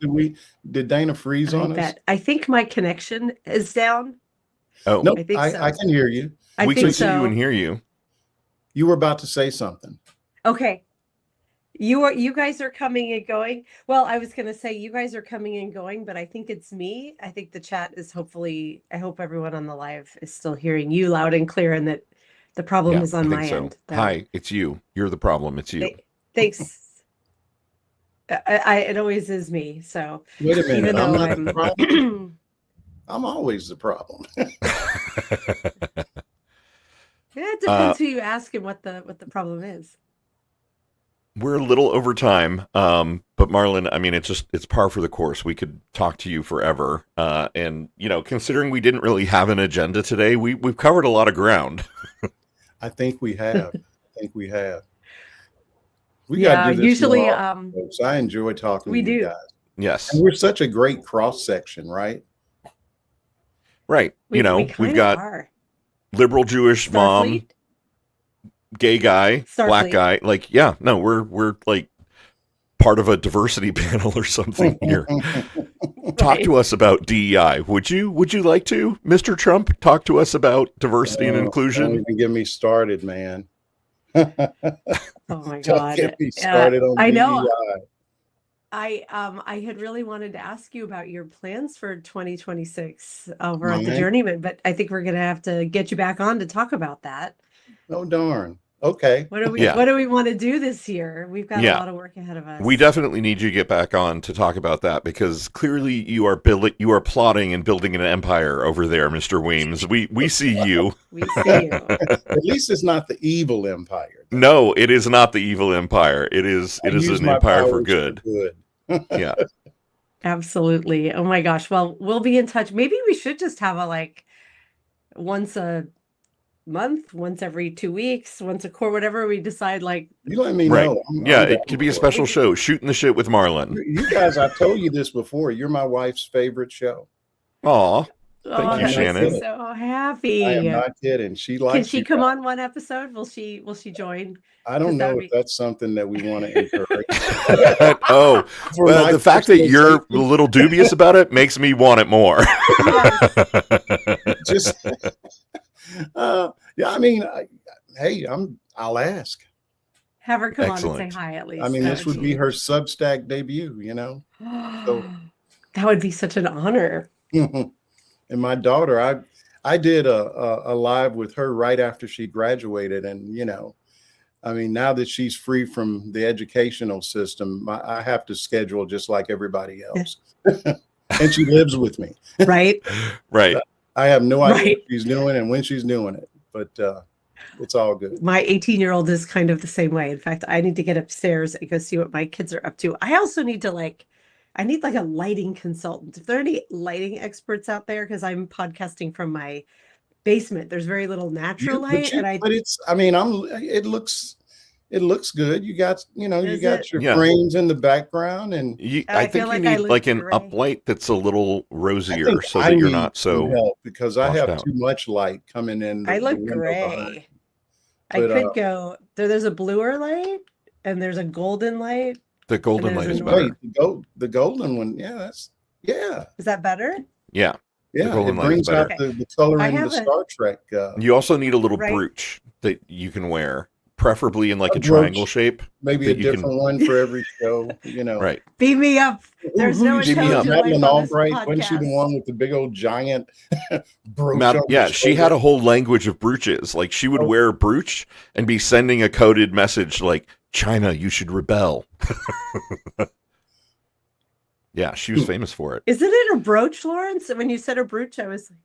Did Dana freeze on us? I think my connection is down. Oh, no, I think so. I can hear you. We can see you and hear you. You were about to say something. Okay. You guys are coming and going. Well, I was going to say you guys are coming and going, but I think it's me. I think the chat is I hope everyone on the live is still hearing you loud and clear and that the problem is on my end. Hi, it's you. You're the problem. It's you. Thanks. It always is me. So wait a minute. Even though I'm always the problem. It depends who you ask and what the problem is. We're a little over time, but Marlon, I mean, it's par for the course. We could talk to you forever, and considering we didn't really have an agenda today, we've covered a lot of ground. I think we have. We Yeah, got to do this usually, more often, folks. I enjoy talking to you guys. Yes, and we're such a great cross section, right? Right. We we've got liberal Jewish Starfleet? Mom, gay guy, Starfleet. black guy. Like, yeah, no, we're like part of a diversity panel or something here. Talk to us about DEI. Would you like to, Mr. Trump, talk to us about diversity and inclusion? Don't even get me started, man. Oh my God. Don't get me started on DEI. I know. I had really wanted to ask you about your plans for 2026 over at the Journeyman, but I think we're going to have to get you back on to talk about that. Oh, darn. Okay. What do we want to do this year? We've got a lot of work ahead of us. We definitely need you to get back on to talk about that because clearly you are plotting and building an empire over there, Mr. Weems. We see you. We see you. At least it's not the evil empire. No, it is not the evil empire. It is an empire for good. Yeah. Absolutely. Oh my gosh. Well, we'll be in touch. Maybe we should just have a once a month, once every 2 weeks, once a quarter, whatever we decide. You let me know. It could be a special show, Shooting the Shit with Marlon. You guys, I've told you this before. You're my wife's favorite show. Aw. Thank you, Shannon. So happy. I am not kidding. She likes. Can she come on one episode? Will she join? I don't know if that's something that we want to encourage. Well, the fact that you're a little dubious about it makes me want it more. I mean, hey, I'll ask. Have her come on and say hi at least. I mean, this would be her Substack debut, So, that would be such an honor. And my daughter, I did a live with her right after she graduated, and I mean, now that she's free from the educational system, I have to schedule just like everybody else. And she lives with me. Right. Right. I have no idea what she's doing and when she's doing it, but it's all good. My 18-year-old is kind of the same way. In fact, I need to get upstairs and go see what my kids are up to. I also need to I need a lighting consultant. If there are any lighting experts out there, because I'm podcasting from my basement, there's very little natural light. It looks good. You got, you got your frames in the background, and I think you need an uplight that's a little rosier so that you're not so because I have too much light coming in. I look gray. I could go there's a bluer light and there's a golden light. The golden light is better. The golden one, Is that better? Yeah. Yeah, it brings out the color in the Star Trek. You also need a little brooch that you can wear preferably in like A a triangle brooch. shape. Maybe that a you can- different one for every show, Right. Beam me up. There's no Beam me up. intelligent life Madeleine on this Albright, wasn't she the podcast. one with the big old giant brooch? on Yeah, her she had shoulder? a whole language of brooches. Like she would wear a brooch and be sending a coded message like, China, you should rebel. Yeah, she was famous for it. Isn't it a brooch, Lawrence? When you said a brooch, I was like,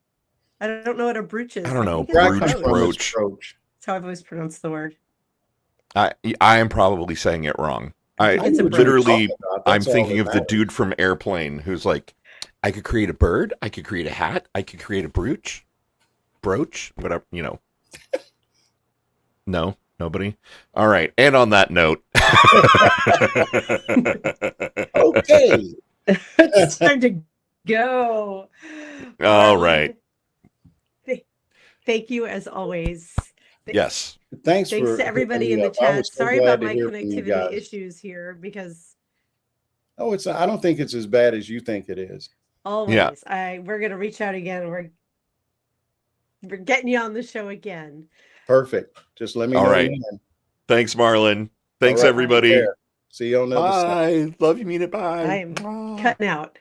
I don't know what a brooch is. I don't know. think it's a Brooch, brooch. brooch. That's how I've always pronounced the word. I am probably saying it wrong. I think it's a brooch. Literally, I'm That's all thinking that of the matters. dude from Airplane who's like, I could create a bird, I could create a hat, I could create a brooch, whatever, you know. No, nobody. All right. And on that note, Okay. It's time to go. All Marlon, right. Thank you as always. Yes. Thanks Thanks for to everybody in hooking the me up. I chat. was so Sorry glad about to my hear from you connectivity guys. issues here because Oh, I don't think it's as bad as you think it is. always Yeah. we're gonna reach out again. We're getting you on the show again. Perfect. Just let me All know right. when. Thanks, Marlon. Thanks, All right. everybody. Take care. See you on the other side. Bye. Love you, mean it. Bye. I am cutting out.